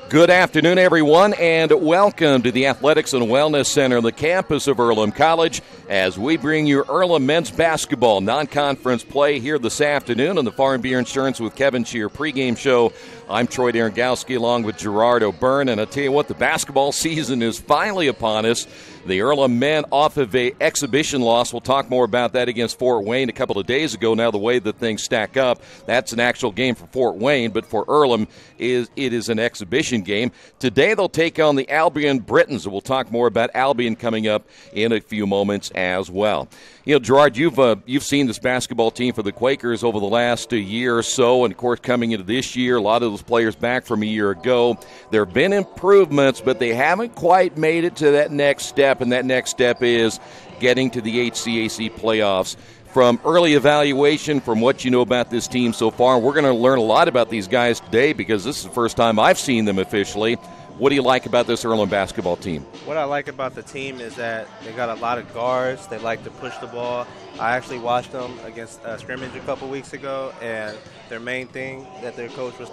Good afternoon, everyone, and welcome to the Athletics and Wellness Center on the campus of Earlham College as we bring you Earlham men's basketball non-conference play here this afternoon on the Farm Beer Insurance with Kevin Shear pregame show. I'm Troy Darengowski along with Gerard O'Byrne, and I tell you what, the basketball season is finally upon us. The Earlham men off of an exhibition loss. We'll talk more about that against Fort Wayne a couple of days ago. Now the way that things stack up, that's an actual game for Fort Wayne, but for Earlham, it is an exhibition game. Today they'll take on the Albion Britons, and we'll talk more about Albion coming up in a few moments as well. You know, Gerard, you've seen this basketball team for the Quakers over the last year or so, and of course coming into this year, a lot of those players back from a year ago. There have been improvements, but they haven't quite made it to that next step, and that next step is getting to the HCAC playoffs. From early evaluation, from what you know about this team so far, we're going to learn a lot about these guys today because this is the first time I've seen them officially. What do you like about this Earlham basketball team? What I like about the team is that they got a lot of guards. They like to push the ball. I actually watched them against scrimmage a couple weeks ago, and their main thing that their coach was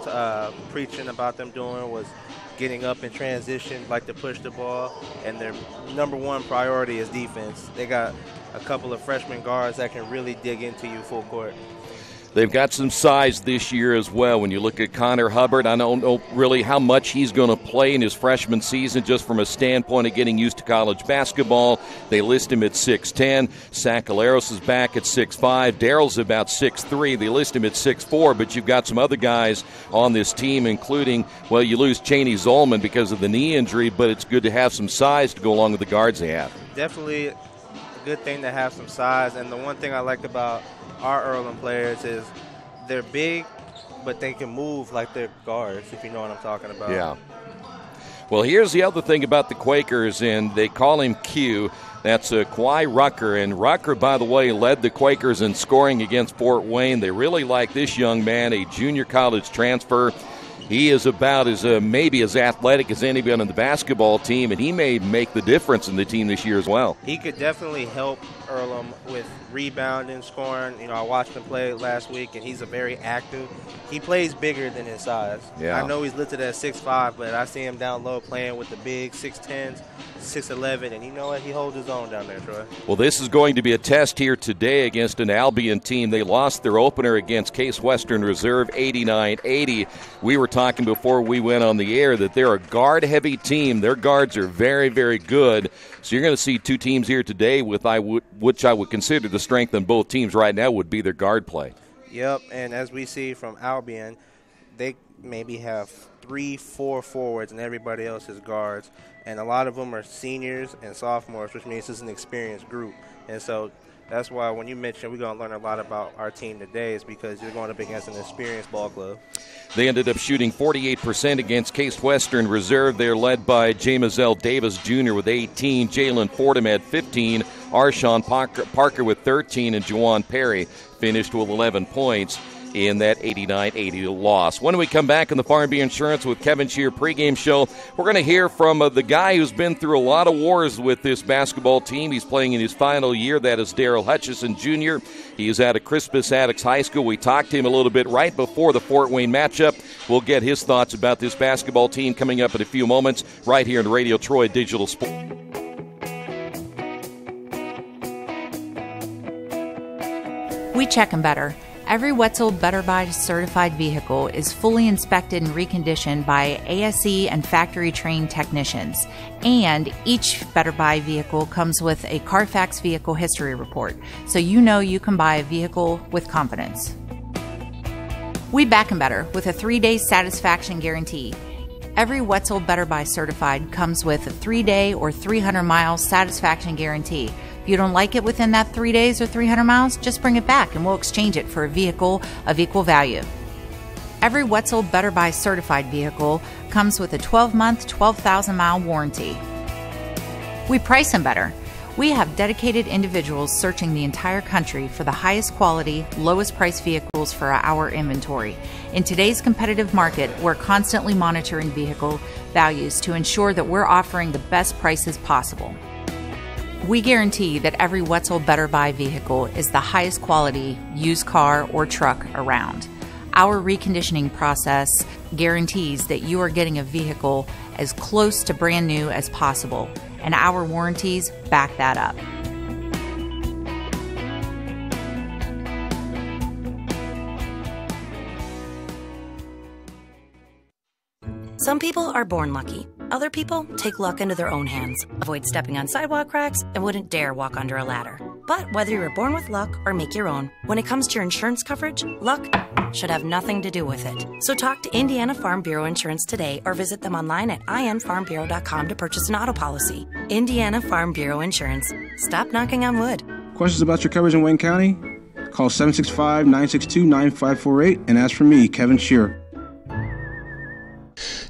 preaching about them doing was getting up in transition, like to push the ball, and their number one priority is defense. They got a couple of freshman guards that can really dig into you full court. They've got some size this year as well. When you look at Connor Hubbard, I don't know really how much he's going to play in his freshman season just from a standpoint of getting used to college basketball. They list him at 6'10". Sakaleros is back at 6'5". Darrell's about 6'3". They list him at 6'4", but you've got some other guys on this team, including, well, you lose Cheney Zolman because of the knee injury, but it's good to have some size to go along with the guards they have. Definitely a good thing to have some size, and the one thing I like about our Earlham players is they're big, but they can move like they're guards, if you know what I'm talking about. Yeah. Well, here's the other thing about the Quakers, and they call him Q. That's Kawhi Rucker. And Rucker, by the way, led the Quakers in scoring against Fort Wayne. They really like this young man, a junior college transfer. He is about as maybe as athletic as anybody on the basketball team, and he may make the difference in the team this year as well. He could definitely help Earlham with rebounding, scoring. You know, I watched him play last week, and he's a very active. He plays bigger than his size. Yeah. I know he's listed at 6'5", but I see him down low playing with the big 6'10", 6'11", and you know what? He holds his own down there, Troy. Well, this is going to be a test here today against an Albion team. They lost their opener against Case Western Reserve 89-80. We were talking before we went on the air that they're a guard-heavy team. Their guards are very, very good. So you're going to see two teams here today with which I would consider the strength in both teams right now would be their guard play. Yep, and as we see from Albion, they maybe have 3-4 forwards and everybody else is guards. And a lot of them are seniors and sophomores, which means it's an experienced group. And so that's why when you mentioned we're going to learn a lot about our team today is because you're going up against an experienced ball club. They ended up shooting 48% against Case Western Reserve. They're led by James L. Davis Jr. with 18. Jalen Fordham had 15. Arshawn Parker with 13. And Juwan Perry finished with 11 points in that 89-80 loss. When we come back on the Farm Beer Insurance with Kevin Shear pregame show, we're going to hear from the guy who's been through a lot of wars with this basketball team. He's playing in his final year. That is Darrell Hutchison Jr. He is out of Crispus Attucks High School. We talked to him a little bit right before the Fort Wayne matchup. We'll get his thoughts about this basketball team coming up in a few moments right here in Radio Troy Digital Sports. We check them better. Every Wetzel Better Buy certified vehicle is fully inspected and reconditioned by ASE and factory-trained technicians. And each Better Buy vehicle comes with a Carfax vehicle history report, so you know you can buy a vehicle with confidence. We back 'em better with a 3-day satisfaction guarantee. Every Wetzel Better Buy certified comes with a 3-day or 300-mile satisfaction guarantee. If you don't like it within that 3 days or 300 miles, just bring it back and we'll exchange it for a vehicle of equal value. Every Wetzel Better Buy certified vehicle comes with a 12-month, 12,000-mile warranty. We price them better. We have dedicated individuals searching the entire country for the highest quality, lowest price vehicles for our inventory. In today's competitive market, we're constantly monitoring vehicle values to ensure that we're offering the best prices possible. We guarantee that every Wetzel Better Buy vehicle is the highest quality used car or truck around. Our reconditioning process guarantees that you are getting a vehicle as close to brand new as possible, and our warranties back that up. Some people are born lucky. Other people take luck into their own hands, avoid stepping on sidewalk cracks, and wouldn't dare walk under a ladder. But whether you were born with luck or make your own, when it comes to your insurance coverage, luck should have nothing to do with it. So talk to Indiana Farm Bureau Insurance today or visit them online at infarmbureau.com to purchase an auto policy. Indiana Farm Bureau Insurance. Stop knocking on wood. Questions about your coverage in Wayne County? Call 765-962-9548 and ask for me, Kevin Shearer.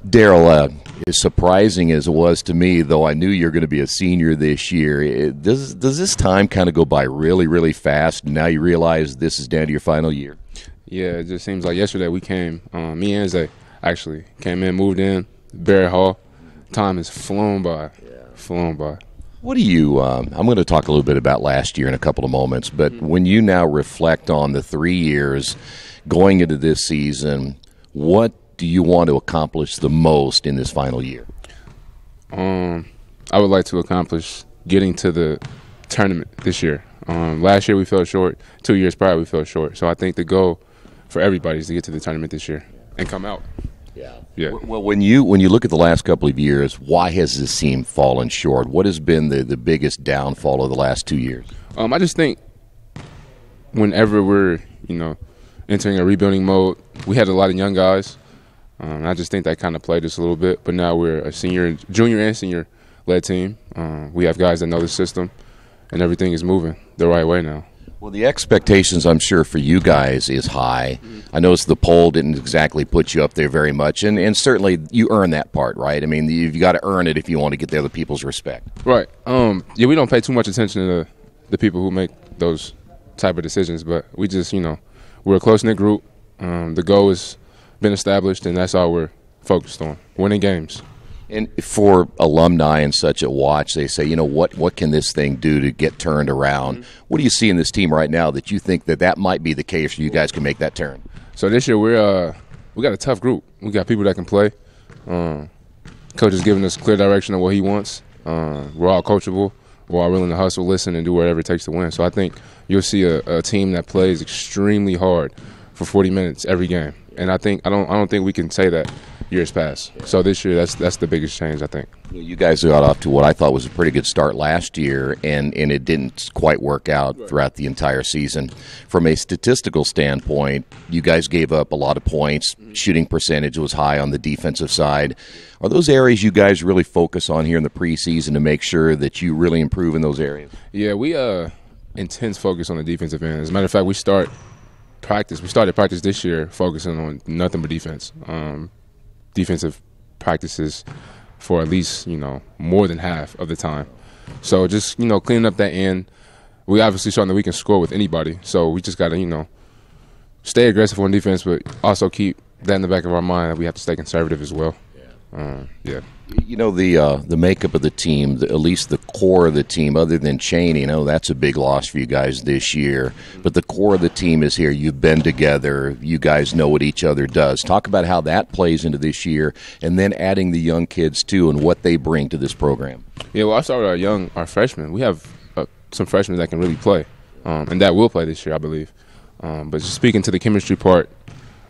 Daryl, as surprising as it was to me, though I knew you're going to be a senior this year, does this time kind of go by really, really fast, and now you realize this is down to your final year? Yeah, it just seems like yesterday we came, me and Zay actually came in, moved in, Barry Hall. Time has flown by, flown by. What do you, I'm going to talk a little bit about last year in a couple of moments, but when you now reflect on the 3 years going into this season, what do you want to accomplish the most in this final year? I would like to accomplish getting to the tournament this year. Last year we fell short. 2 years prior we fell short. So I think the goal for everybody is to get to the tournament this year and come out. Yeah. Well, when you look at the last couple of years, why has this team fallen short? What has been the biggest downfall of the last 2 years? I just think whenever we're entering a rebuilding mode, we had a lot of young guys. I just think that kind of played us a little bit. But now we're a junior and senior-led team. We have guys that know the system, and everything is moving the right way now. Well, the expectations, I'm sure, for you guys is high. I noticed the poll didn't exactly put you up there very much, and certainly you earn that part, right? I mean, you've got to earn it if you want to get the other people's respect. Right. We don't pay too much attention to the people who make those type of decisions, but we just, we're a close-knit group. The goal has been established, and that's all we're focused on, winning games. And for alumni and such at watch, they say, what can this thing do to get turned around? What do you see in this team right now that you think that might be the case, or you guys can make that turn? So this year we got a tough group. We got people that can play. Coach is giving us clear direction of what he wants. We're all coachable. We're all willing to hustle, listen, and do whatever it takes to win. So I think you'll see a team that plays extremely hard for 40 minutes every game. And I don't think we can say that years past. So this year, that's the biggest change, I think. You guys got off to what I thought was a pretty good start last year, and it didn't quite work out throughout the entire season. From a statistical standpoint, you guys gave up a lot of points. Shooting percentage was high on the defensive side. Are those areas you guys really focus on here in the preseason to make sure that you really improve in those areas? Yeah, we intense focus on the defensive end. As a matter of fact, we started practice this year focusing on nothing but defense. Defensive practices for at least, more than half of the time. So just, cleaning up that end. We obviously showing that we can score with anybody. So we just got to, stay aggressive on defense, but also keep that in the back of our mind that we have to stay conservative as well. Yeah. The makeup of the team, at least the core of the team, other than Cheney, that's a big loss for you guys this year. But the core of the team is here. You've been together. You guys know what each other does. Talk about how that plays into this year, and then adding the young kids, too, and what they bring to this program. Yeah, well, I started our freshmen. We have some freshmen that can really play, and that will play this year, I believe. But just speaking to the chemistry part,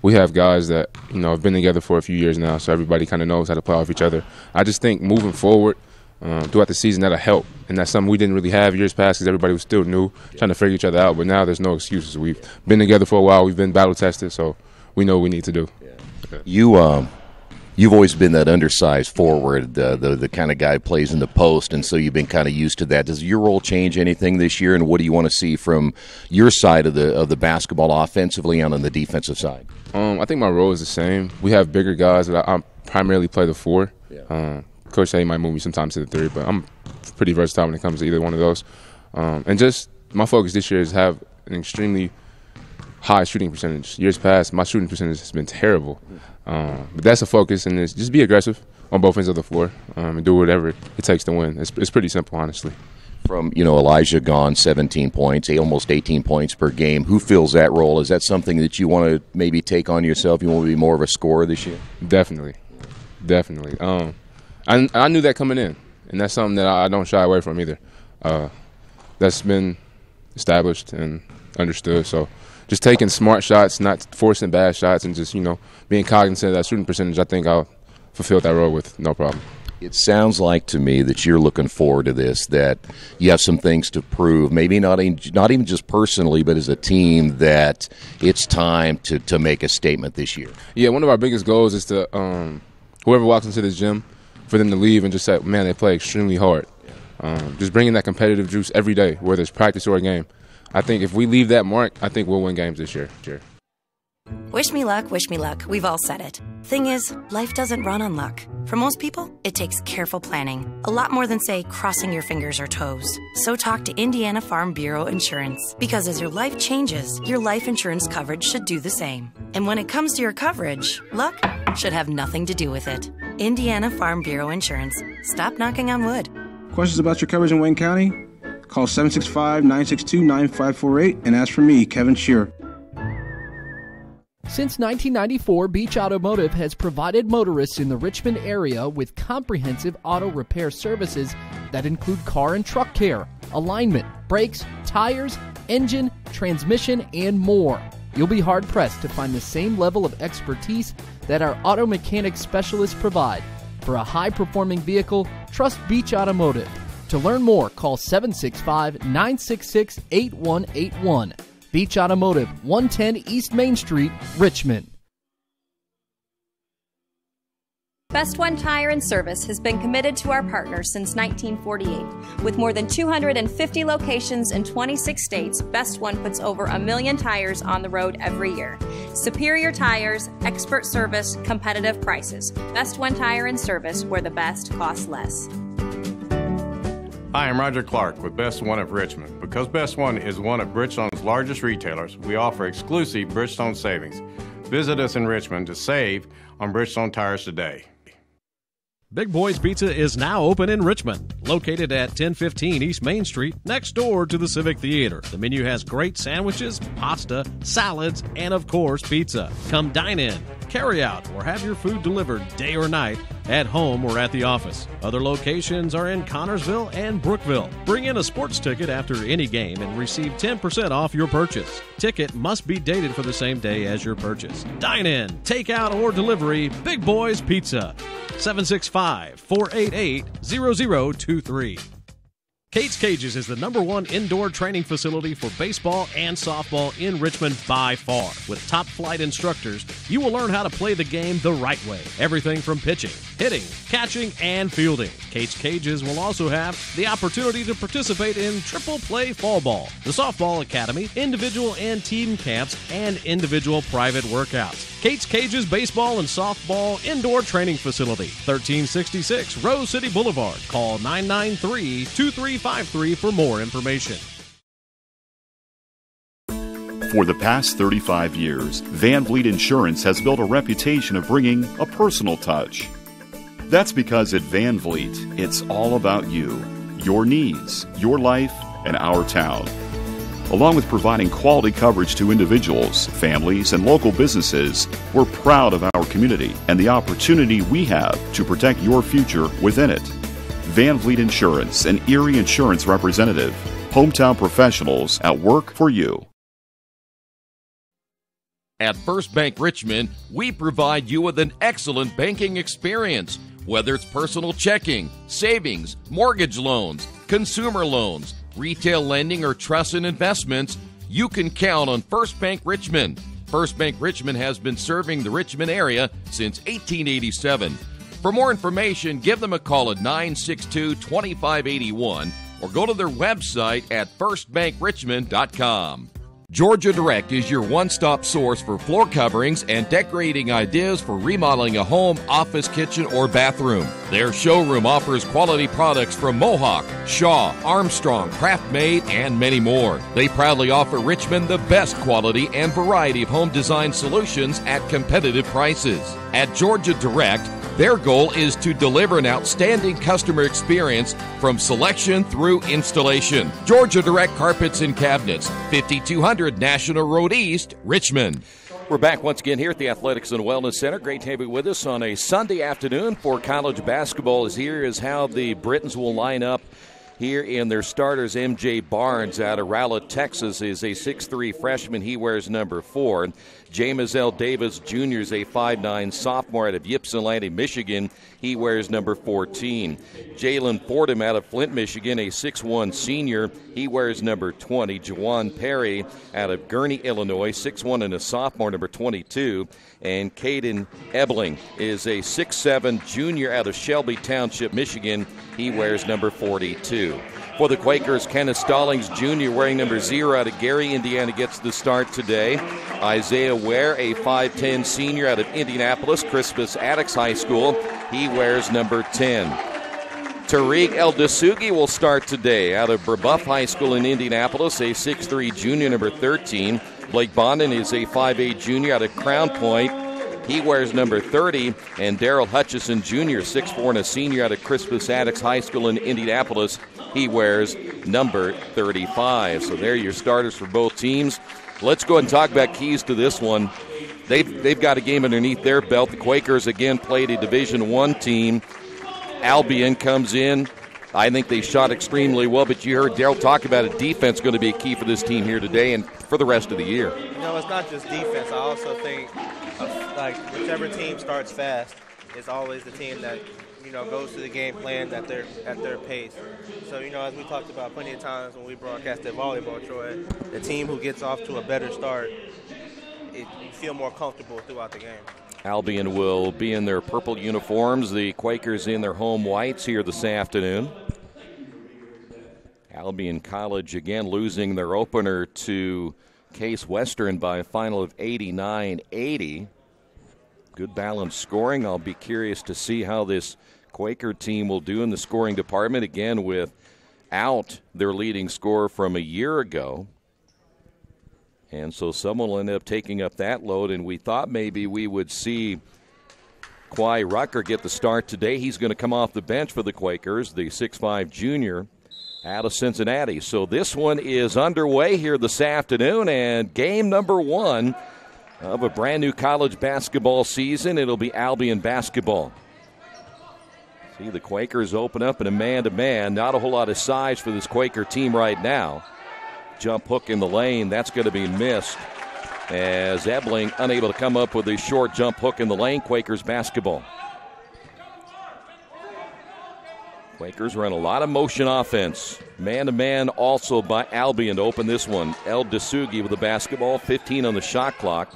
we have guys that, have been together for a few years now, so everybody kind of knows how to play off each other. I just think moving forward throughout the season, that'll help. And that's something we didn't really have years past because everybody was still new, trying to figure each other out. But now there's no excuses. We've been together for a while. We've been battle-tested, so we know what we need to do. You've always been that undersized forward, the kind of guy who plays in the post, and so you've been kind of used to that. Does your role change anything this year, and what do you want to see from your side of the basketball offensively and on the defensive side? I think my role is the same. We have bigger guys, but I primarily play the 4. Coach said he might move me sometimes to the 3, but I'm pretty versatile when it comes to either one of those. And just my focus this year is to have an extremely high shooting percentage. Years past, my shooting percentage has been terrible. But that's a focus, and it's just be aggressive on both ends of the floor and do whatever it takes to win. It's pretty simple, honestly. From, Elijah gone 17 points, almost 18 points per game. Who fills that role? Is that something that you want to maybe take on yourself? You want to be more of a scorer this year? Definitely. I knew that coming in, and that's something that I don't shy away from either. That's been established and understood. So just taking smart shots, not forcing bad shots, and just, being cognizant of that shooting percentage, I think I'll fulfill that role with no problem. It sounds like to me that you're looking forward to this, that you have some things to prove, maybe not even just personally, but as a team, that it's time to make a statement this year. Yeah, one of our biggest goals is to whoever walks into this gym, for them to leave and just say, man, they play extremely hard. Just bringing that competitive juice every day, whether it's practice or a game. I think if we leave that mark, I think we'll win games this year. Wish me luck, wish me luck. We've all said it. Thing is, life doesn't run on luck. For most people, it takes careful planning. A lot more than, say, crossing your fingers or toes. So talk to Indiana Farm Bureau Insurance. Because as your life changes, your life insurance coverage should do the same. And when it comes to your coverage, luck should have nothing to do with it. Indiana Farm Bureau Insurance. Stop knocking on wood. Questions about your coverage in Wayne County? Call 765-962-9548 and ask for me, Kevin Shearer. Since 1994, Beach Automotive has provided motorists in the Richmond area with comprehensive auto repair services that include car and truck care, alignment, brakes, tires, engine, transmission, and more. You'll be hard-pressed to find the same level of expertise that our auto mechanic specialists provide. For a high-performing vehicle, trust Beach Automotive. To learn more, call 765-966-8181. Beach Automotive, 110 East Main Street, Richmond. Best One Tire and Service has been committed to our partners since 1948. With more than 250 locations in 26 states, Best One puts over 1 million tires on the road every year. Superior tires, expert service, competitive prices. Best One Tire and Service, where the best costs less. Hi, I'm Roger Clark with Best One of Richmond. Because Best One is one of Bridgestone's largest retailers, we offer exclusive Bridgestone savings. Visit us in Richmond to save on Bridgestone tires today. Big Boys Pizza is now open in Richmond, located at 1015 East Main Street, next door to the Civic Theater. The menu has great sandwiches, pasta, salads, and of course, pizza. Come dine in, carry out, or have your food delivered day or night, at home or at the office. Other locations are in Connorsville and Brookville. Bring in a sports ticket after any game and receive 10% off your purchase. Ticket must be dated for the same day as your purchase. Dine in, take out, or delivery, Big Boys Pizza. 765-488-0023. Kate's Cages is the #1 indoor training facility for baseball and softball in Richmond by far. With top flight instructors, you will learn how to play the game the right way. Everything from pitching, hitting, catching, and fielding. Kate's Cages will also have the opportunity to participate in triple play fall ball, the softball academy, individual and team camps, and individual private workouts. Kate's Cages Baseball and Softball Indoor Training Facility, 1366 Rose City Boulevard. Call 993-2353 for more information. For the past 35 years, Van Vliet Insurance has built a reputation of bringing a personal touch. That's because at Van Vliet, it's all about you, your needs, your life, and our town. Along with providing quality coverage to individuals, families, and local businesses, we're proud of our community and the opportunity we have to protect your future within it. Van Vliet Insurance, an Erie Insurance representative. Hometown professionals at work for you. At First Bank Richmond, we provide you with an excellent banking experience. Whether it's personal checking, savings, mortgage loans, consumer loans, retail lending, or trust and investments, you can count on First Bank Richmond. First Bank Richmond has been serving the Richmond area since 1887. For more information, give them a call at 962-2581 or go to their website at firstbankrichmond.com. Georgia Direct is your one-stop source for floor coverings and decorating ideas for remodeling a home, office, kitchen, or bathroom. Their showroom offers quality products from Mohawk, Shaw, Armstrong, Craft-Made, and many more. They proudly offer Richmond the best quality and variety of home design solutions at competitive prices. At Georgia Direct, Their goal is to deliver an outstanding customer experience from selection through installation. Georgia Direct Carpets and Cabinets, 5200 National Road East, Richmond. We're back once again here at the Athletics and Wellness Center. Great to have you with us on a Sunday afternoon for college basketball. Here is how the Britons will line up here in their starters. M.J. Barnes out of Rowlett, Texas, is a 6'3 freshman. He wears number 4. James L. Davis Jr. is a 5'9 sophomore out of Ypsilanti, Michigan. He wears number 14. Jalen Fordham out of Flint, Michigan, a 6'1 senior. He wears number 20. Jawan Perry out of Gurnee, Illinois, 6'1 and a sophomore, number 22. And Caden Ebling is a 6'7 junior out of Shelby Township, Michigan. He wears number 42. For the Quakers, Kenneth Stallings Jr. wearing number 0 out of Gary, Indiana, gets the start today. Isaiah Ware, a 5'10 senior out of Indianapolis, Crispus Attucks High School. He wears number 10. Tariq El-Dasugi will start today out of Brebeuf High School in Indianapolis, a 6'3 junior, number 13. Blake Bondon is a 5'8 junior out of Crown Point. He wears number 30. And Darrell Hutchison Jr., 6'4 and a senior out of Crispus Attucks High School in Indianapolis. He wears number 35. So there are your starters for both teams. Let's go ahead and talk about keys to this one. They've got a game underneath their belt. The Quakers, again, played a Division I team. Albion comes in. I think they shot extremely well, but you heard Darrell talk about it. Defense going to be a key for this team here today and for the rest of the year. You know, it's not just defense. I also think, like, whichever team starts fast is always the team that, you know, goes to the game plan at their pace. So, you know, as we talked about plenty of times when we broadcasted volleyball, Troy, the team who gets off to a better start, you feel more comfortable throughout the game. Albion will be in their purple uniforms. The Quakers in their home whites here this afternoon. Albion College again losing their opener to Case Western by a final of 89-80. Good balanced scoring. I'll be curious to see how this Quaker team will do in the scoring department, again without their leading scorer from a year ago. And so someone will end up taking up that load, and we thought maybe we would see Quai Rucker get the start today. He's going to come off the bench for the Quakers, the 6'5 junior out of Cincinnati. So this one is underway here this afternoon, and game number 1 of a brand new college basketball season. It'll be Albion basketball. See the Quakers open up in a man-to-man. Not a whole lot of size for this Quaker team right now. Jump hook in the lane. That's going to be missed as Ebling unable to come up with a short jump hook in the lane. Quakers basketball. Quakers run a lot of motion offense. Man-to-man also by Albion to open this one. El-Dasugi with the basketball, 15 on the shot clock.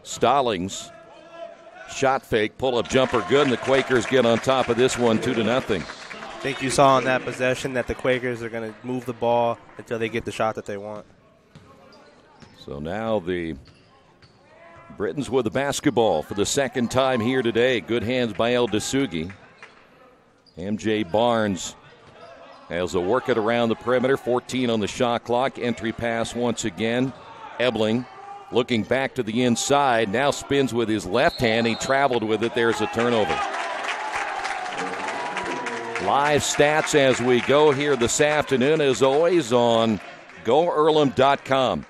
Stallings, shot fake, pull-up jumper good, and the Quakers get on top of this one 2-0. I think you saw in that possession that the Quakers are going to move the ball until they get the shot that they want. So now the Britons with the basketball for the second time here today. Good hands by El-Dasugi. M.J. Barnes has a work it around the perimeter, 14 on the shot clock. Entry pass once again. Ebling looking back to the inside, now spins with his left hand. He traveled with it. There's a turnover. Live stats as we go here this afternoon, as always, on GoEarlham.com.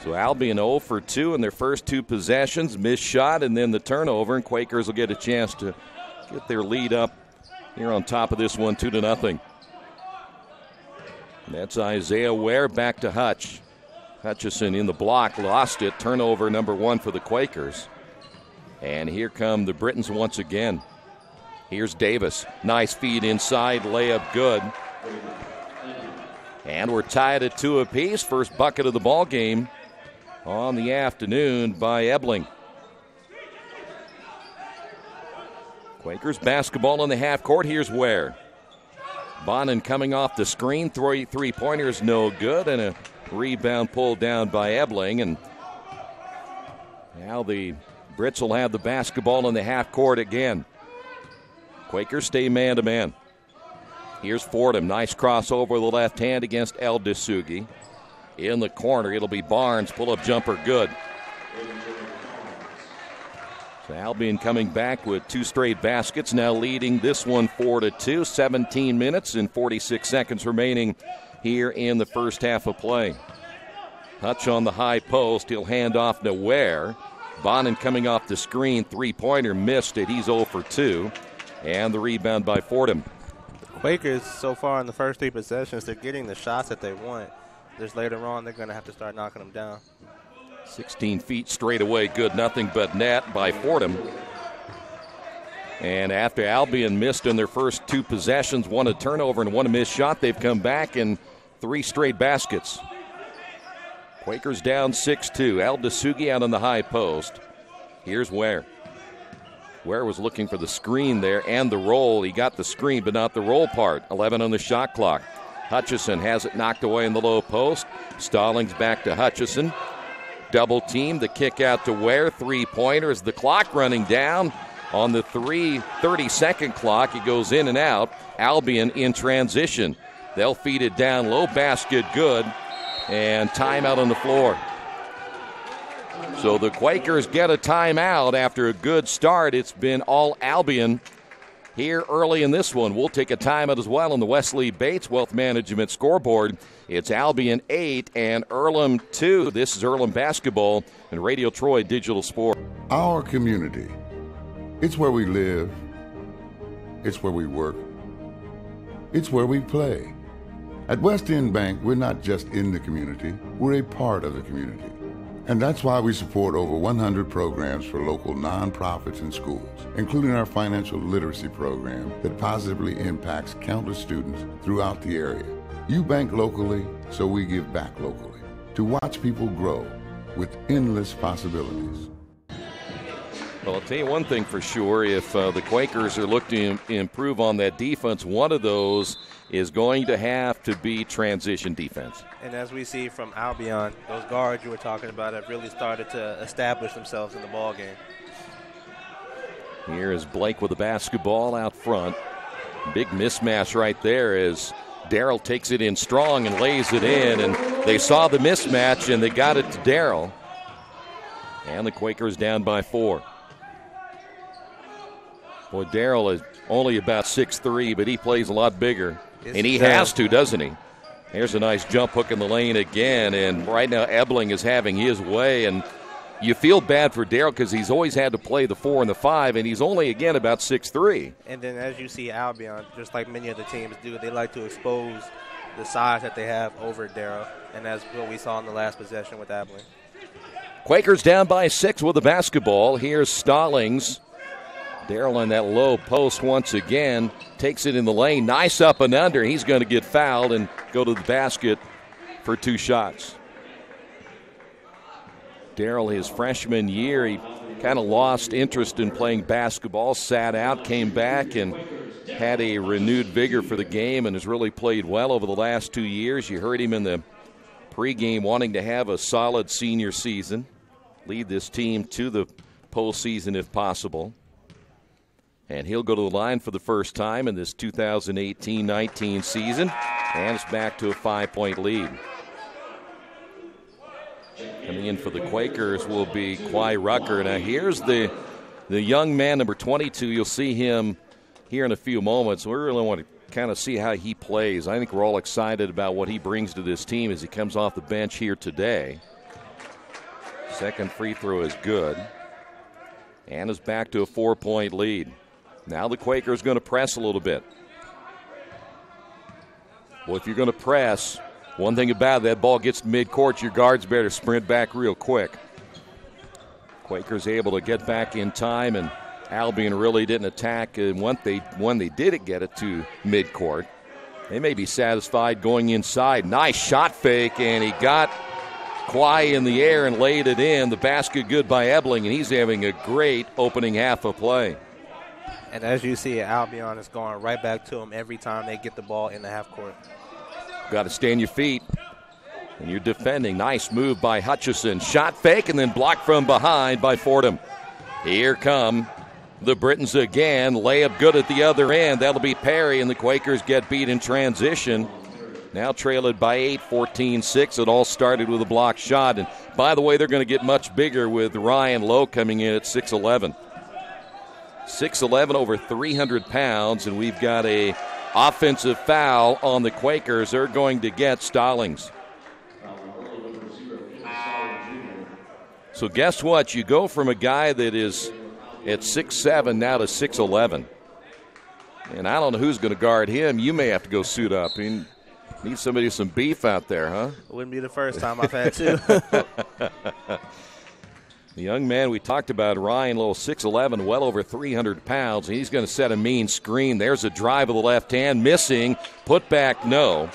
So Albion 0 for 2 in their first 2 possessions. Missed shot and then the turnover, and Quakers will get a chance to get their lead up here on top of this one 2-0. That's Isaiah Ware back to Hutch. Hutchison in the block, lost it. Turnover number 1 for the Quakers. And here come the Britons once again. Here's Davis. Nice feed inside. Layup good. And we're tied at 2 apiece. First bucket of the ball game on the afternoon by Ebling. Quakers basketball in the half court. Here's Ware. Bonin coming off the screen. Three-pointers no good. And a rebound pulled down by Ebling. And now the Brits will have the basketball in the half court again. Quakers stay man-to-man. Here's Fordham. Nice crossover with the left hand against El-Dasugi. In the corner, it'll be Barnes. Pull-up jumper good. So Albion coming back with 2 straight baskets, now leading this one 4-2. 17 minutes and 46 seconds remaining here in the first half of play. Hutch on the high post. He'll hand off to Ware. Bonin coming off the screen. 3-pointer missed it. He's 0 for 2. And the rebound by Fordham. Quakers, so far in the first 3 possessions, they're getting the shots that they want. Just later on, they're going to have to start knocking them down. 16 feet straight away. Good, nothing but net by Fordham. And after Albion missed in their first 2 possessions, 1 a turnover and 1 a missed shot, they've come back in 3 straight baskets. Quakers down 6-2. Al Dasugi out on the high post. Here's Ware. Ware was looking for the screen there and the roll. He got the screen, but not the roll part. 11 on the shot clock. Hutchison has it knocked away in the low post. Stallings back to Hutchison. Double team, the kick out to Ware. 3-pointers. The clock running down on the 3:30-second clock. It goes in and out. Albion in transition. They'll feed it down low. Basket good. And timeout on the floor. So the Quakers get a timeout after a good start. It's been all Albion here early in this one. We'll take a timeout as well on the Wesley Bates Wealth Management scoreboard. It's Albion 8 and Earlham 2. This is Earlham basketball and Radio Troy Digital Sport. Our community. It's where we live. It's where we work. It's where we play. At West End Bank, we're not just in the community, we're a part of the community. And that's why we support over 100 programs for local nonprofits and schools, including our financial literacy program that positively impacts countless students throughout the area. You bank locally, so we give back locally to watch people grow with endless possibilities. Well, I'll tell you one thing for sure. If the Quakers are looking to improve on that defense, one of those is going to have to be transition defense. And as we see from Albion, those guards you were talking about have really started to establish themselves in the ball game. Here is Blake with the basketball out front. Big mismatch right there as Darrell takes it in strong and lays it in. And they saw the mismatch and they got it to Darrell. And the Quakers down by 4. Boy, Darrell is only about 6'3", but he plays a lot bigger. And he has to, doesn't he? Here's a nice jump hook in the lane again. And right now Ebling is having his way. And you feel bad for Darrell because he's always had to play the 4 and the 5, and he's only, again, about 6'3". And then as you see Albion, just like many of the teams do, they like to expose the size that they have over Darrell. And that's what we saw in the last possession with Ebling. Quakers down by 6 with the basketball. Here's Stallings. Darrell on that low post once again. Takes it in the lane. Nice up and under. He's going to get fouled and go to the basket for 2 shots. Darrell, his freshman year, he kind of lost interest in playing basketball, sat out, came back, and had a renewed vigor for the game and has really played well over the last 2 years. You heard him in the pregame wanting to have a solid senior season, lead this team to the postseason if possible. And he'll go to the line for the first time in this 2018-19 season. And it's back to a 5-point lead. Coming in for the Quakers will be Quai Rucker. Now here's the young man, number 22. You'll see him here in a few moments. We really want to kind of see how he plays. I think we're all excited about what he brings to this team as he comes off the bench here today. Second free throw is good. And is back to a 4-point lead. Now the Quakers going to press a little bit. Well, if you're going to press, one thing about it, that ball gets to midcourt, your guards better sprint back real quick. Quakers able to get back in time, and Albion really didn't attack. And when they did get it to midcourt, they may be satisfied going inside. Nice shot fake, and he got Quai in the air and laid it in. The basket good by Ebling, and he's having a great opening half of play. And as you see, Albion is going right back to them every time they get the ball in the half court. Got to stay on your feet. And you're defending. Nice move by Hutchison. Shot fake and then blocked from behind by Fordham. Here come the Britons again. Layup good at the other end. That'll be Perry, and the Quakers get beat in transition. Now trailed by 8, 14-6. It all started with a blocked shot. And by the way, they're going to get much bigger with Ryan Lowe coming in at 6'11". 6'11", over 300 pounds, and we've got a offensive foul on the Quakers. They're going to get Stallings. So guess what? You go from a guy that is at 6'7" now to 6'11". And I don't know who's going to guard him. You may have to go suit up. I mean, need somebody with some beef out there, huh? It wouldn't be the first time I've had to. The young man we talked about, Ryan Lowe, 6'11", well over 300 pounds. He's going to set a mean screen. There's a drive of the left hand, missing. Put back, no.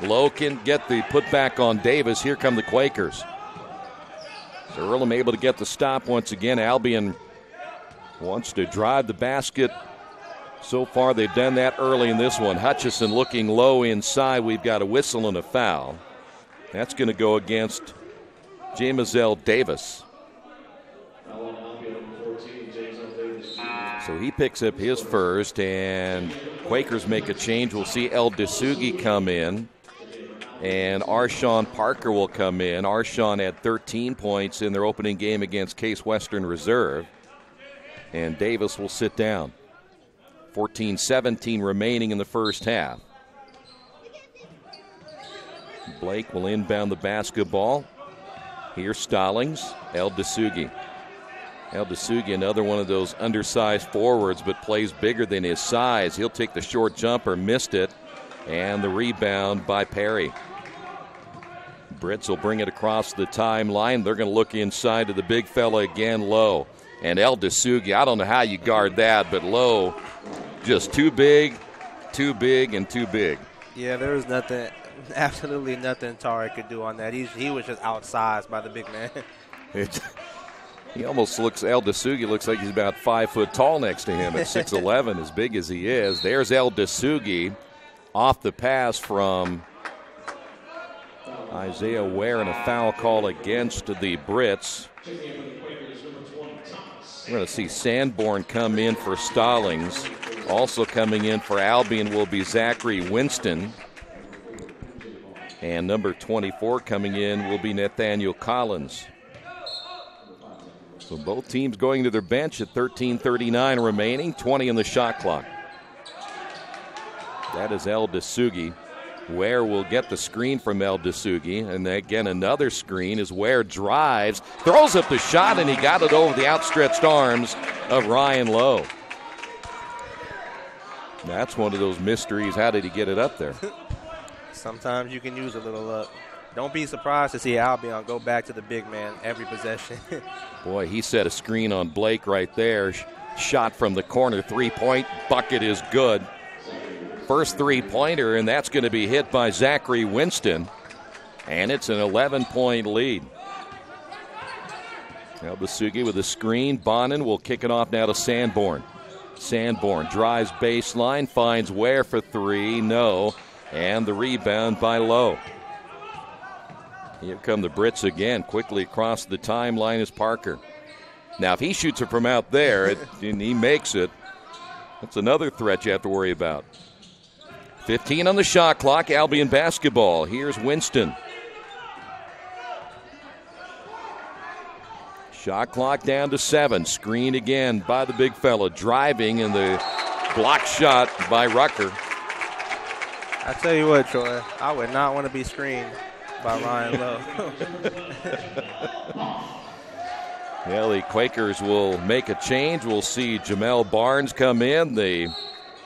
Lowe can get the putback on Davis. Here come the Quakers. So Earlham able to get the stop once again. Albion wants to drive the basket. So far they've done that early in this one. Hutchison looking low inside. We've got a whistle and a foul. That's going to go against Jamazell Davis. So he picks up his first, and Quakers make a change. We'll see El Dasugi come in, and Arshawn Parker will come in. Arshawn had 13 points in their opening game against Case Western Reserve, and Davis will sit down. 14-17 remaining in the first half. Blake will inbound the basketball. Here's Stallings, El Dasugi. El Dasugi, another one of those undersized forwards, but plays bigger than his size. He'll take the short jumper, missed it, and the rebound by Perry. Brits will bring it across the timeline. They're going to look inside to the big fella again, Lowe. And El Dasugi, I don't know how you guard that, but Lowe just too big, and too big. Yeah, there was nothing, absolutely nothing Tari could do on that. He was just outsized by the big man. He almost looks, El Dasugi looks like he's about 5 foot tall next to him at 6'11", as big as he is. There's El Dasugi off the pass from Isaiah Ware, and a foul call against the Brits. We're going to see Sanborn come in for Stallings. Also coming in for Albion will be Zachary Winston. And number 24 coming in will be Nathaniel Collins. So both teams going to their bench at 13:39 remaining, 20 in the shot clock. That is El Dasugi. Ware will get the screen from El Dasugi. And again, another screen as Ware drives, throws up the shot, and he got it over the outstretched arms of Ryan Lowe. That's one of those mysteries. How did he get it up there? Sometimes you can use a little luck. Don't be surprised to see Albion go back to the big man every possession. Boy, he set a screen on Blake right there. Shot from the corner, three-point bucket is good. First three-pointer, and that's going to be hit by Zachary Winston. And it's an 11-point lead. El Dasugi with a screen. Bonin will kick it off now to Sanborn. Sanborn drives baseline, finds Ware for three, no. And the rebound by Lowe. Here come the Brits again. Quickly across the timeline is Parker. Now, if he shoots it from out there and he makes it, that's another threat you have to worry about. 15 on the shot clock, Albion basketball. Here's Winston. Shot clock down to 7. Screen again by the big fella. Driving, and the block shot by Rucker. I tell you what, Troy, I would not want to be screened by Ryan Lowe. Well, the Quakers will make a change. We'll see Jamel Barnes come in, the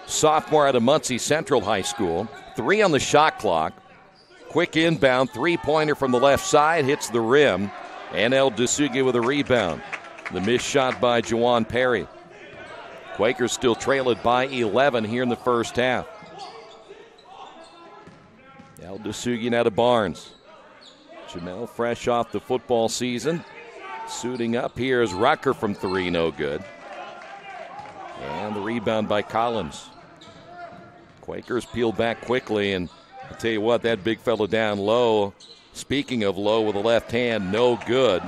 sophomore out of Muncie Central High School. 3 on the shot clock. Quick inbound, three-pointer from the left side, hits the rim. And El Dasugi with a rebound. The missed shot by Juwan Perry. Quakers still trail it by 11 here in the first half. El Dasugi now to Barnes. Jamel fresh off the football season. Suiting up here is Rucker from 3, no good. And the rebound by Collins. Quakers peel back quickly, and I'll tell you what, that big fella down low, speaking of low with the left hand, no good.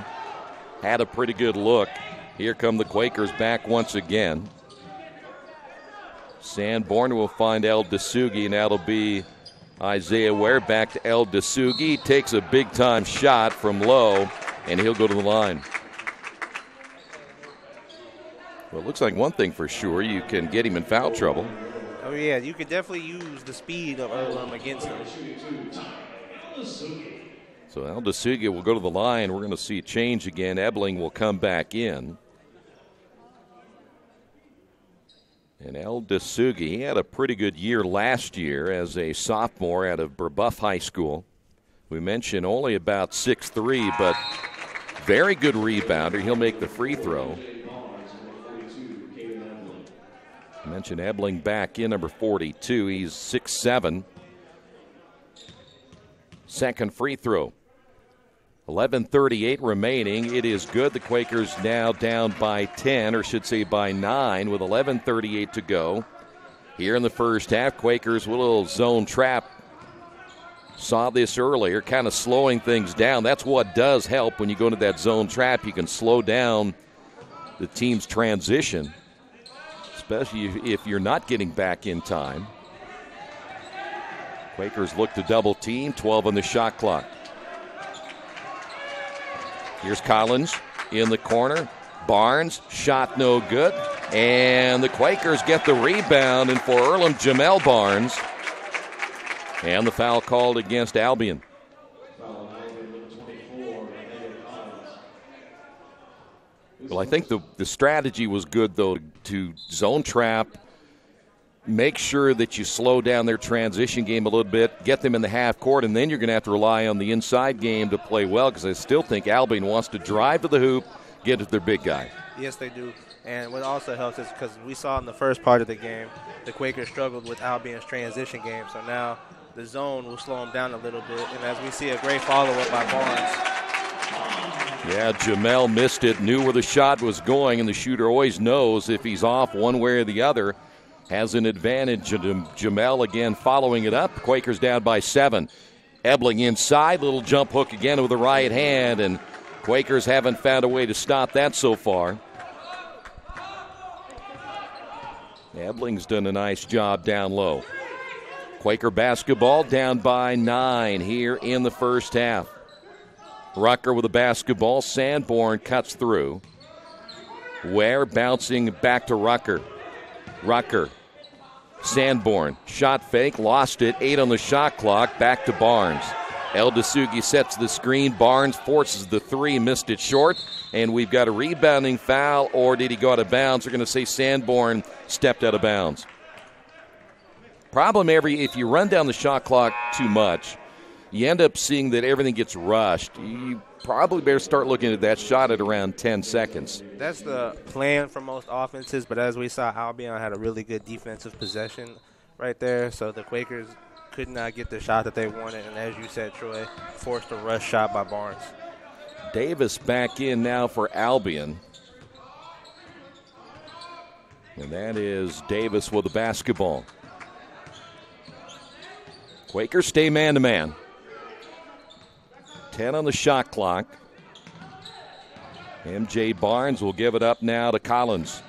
Had a pretty good look. Here come the Quakers back once again. Sanborn will find El Dasugi, and that'll be Isaiah Ware back to El Dasugi. Takes a big-time shot from low, and he'll go to the line. Well, it looks like one thing for sure, you can get him in foul trouble. Oh, yeah, you could definitely use the speed of Earlham against him. So Al DeSugi will go to the line. We're going to see a change again. Ebling will come back in. And Al DeSugi, he had a pretty good year last year as a sophomore out of Brebeuf High School. We mentioned only about 6'3", but very good rebounder. He'll make the free throw. I mentioned Ebling back in, number 42. He's 6'7". Second free throw. 11:38 remaining. It is good. The Quakers now down by 10, or should say by 9, with 11:38 to go. Here in the first half, Quakers with a little zone trap. Saw this earlier, kind of slowing things down. That's what does help when you go into that zone trap. You can slow down the team's transition, especially if you're not getting back in time. Quakers look to double team, 12 on the shot clock. Here's Collins in the corner. Barnes, shot no good. And the Quakers get the rebound, and for Earlham, Jamel Barnes. And the foul called against Albion. Well, I think the strategy was good, though, to zone trap, make sure that you slow down their transition game a little bit, get them in the half court, and then you're going to have to rely on the inside game to play well, because I still think Albion wants to drive to the hoop, get to their big guy. Yes, they do. And what also helps is because we saw in the first part of the game, the Quakers struggled with Albion's transition game. So now the zone will slow them down a little bit. And as we see a great follow-up by Barnes. Yeah, Jamel missed it, knew where the shot was going, and the shooter always knows if he's off one way or the other, has an advantage. Jamel again following it up. Quakers down by 7. Ebling inside, little jump hook again with the right hand, and Quakers haven't found a way to stop that so far. Ebling's done a nice job down low. Quaker basketball down by 9 here in the first half. Rucker with the basketball. Sanborn cuts through. Ware bouncing back to Rucker. Rucker. Sanborn. Shot fake. Lost it. 8 on the shot clock. Back to Barnes. El DeSugi sets the screen. Barnes forces the 3. Missed it short. And we've got a rebounding foul, or did he go out of bounds? We're going to say Sanborn stepped out of bounds. Problem if you run down the shot clock too much, you end up seeing that everything gets rushed. You probably better start looking at that shot at around 10 seconds. That's the plan for most offenses, but as we saw, Albion had a really good defensive possession right there, so the Quakers could not get the shot that they wanted, and as you said, Troy, forced a rush shot by Barnes. Davis back in now for Albion. And that is Davis with the basketball. Quakers stay man-to-man. 10 on the shot clock. MJ Barnes will give it up now to Collins.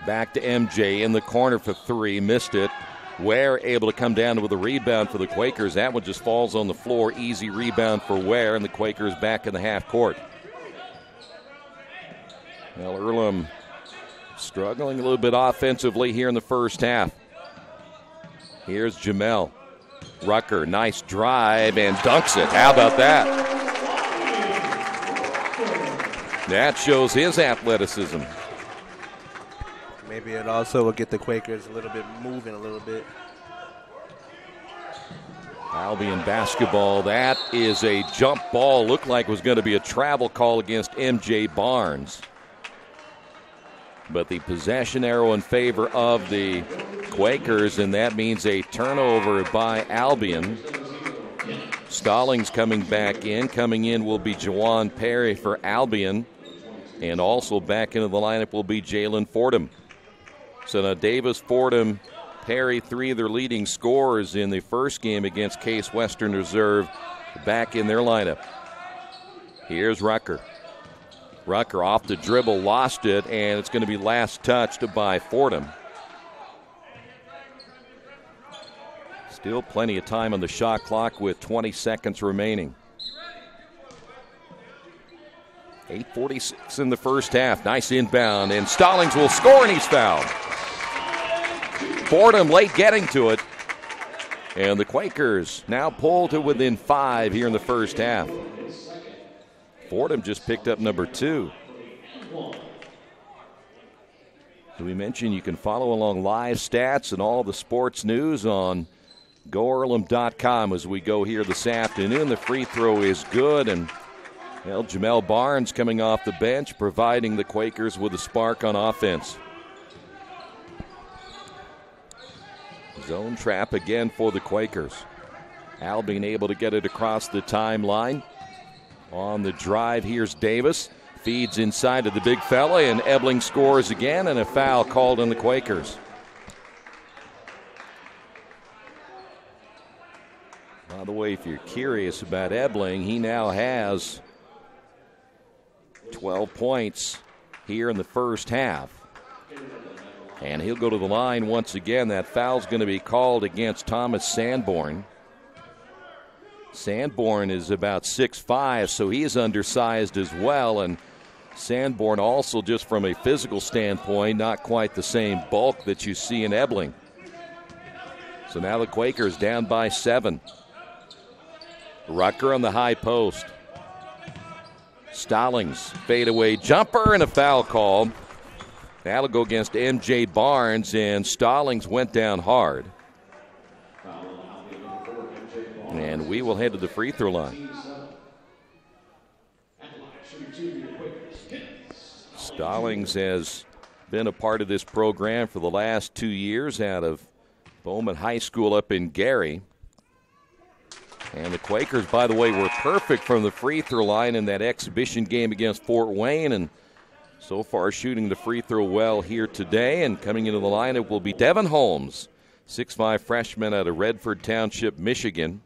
Back to MJ in the corner for 3. Missed it. Ware able to come down with a rebound for the Quakers. That one just falls on the floor. Easy rebound for Ware, and the Quakers back in the half court. Well, Earlham struggling a little bit offensively here in the first half. Here's Jamel. Rucker, nice drive, and dunks it. How about that? That shows his athleticism. Maybe it also will get the Quakers a little bit moving a little bit. Albion basketball. That is a jump ball. Looked like it was going to be a travel call against MJ Barnes. But the possession arrow in favor of the Quakers, and that means a turnover by Albion. Stallings coming back in. Coming in will be Jawan Perry for Albion. And also back into the lineup will be Jalen Fordham. So now Davis, Fordham, Perry, 3 of their leading scorers in the first game against Case Western Reserve, back in their lineup. Here's Rucker. Rucker off the dribble, lost it, and it's going to be last touched by Fordham. Still plenty of time on the shot clock with 20 seconds remaining. 8:46 in the first half. Nice inbound, and Stallings will score, and he's fouled. Fordham late getting to it, and the Quakers now pull to within 5 here in the first half. Fordham just picked up number 2. So we mentioned you can follow along live stats and all the sports news on GoEarlham.com as we go here this afternoon. The free throw is good, and Jamel Barnes coming off the bench, providing the Quakers with a spark on offense. Zone trap again for the Quakers. Albion able to get it across the timeline. On the drive, here's Davis. Feeds inside of the big fella, and Ebling scores again, and a foul called on the Quakers. By the way, if you're curious about Ebling, he now has 12 points here in the first half. And he'll go to the line once again. That foul's going to be called against Thomas Sanborn. Sanborn is about 6'5", so he is undersized as well. And Sanborn also, just from a physical standpoint, not quite the same bulk that you see in Ebling. So now the Quakers down by 7. Rucker on the high post. Stallings, fadeaway jumper, and a foul call. That'll go against M.J. Barnes, and Stallings went down hard. And we will head to the free throw line. Stallings has been a part of this program for the last 2 years out of Bowman High School up in Gary. And the Quakers, by the way, were perfect from the free throw line in that exhibition game against Fort Wayne, and so far shooting the free throw well here today. And coming into the lineup will be Devin Holmes, 6'5" freshman out of Redford Township, Michigan.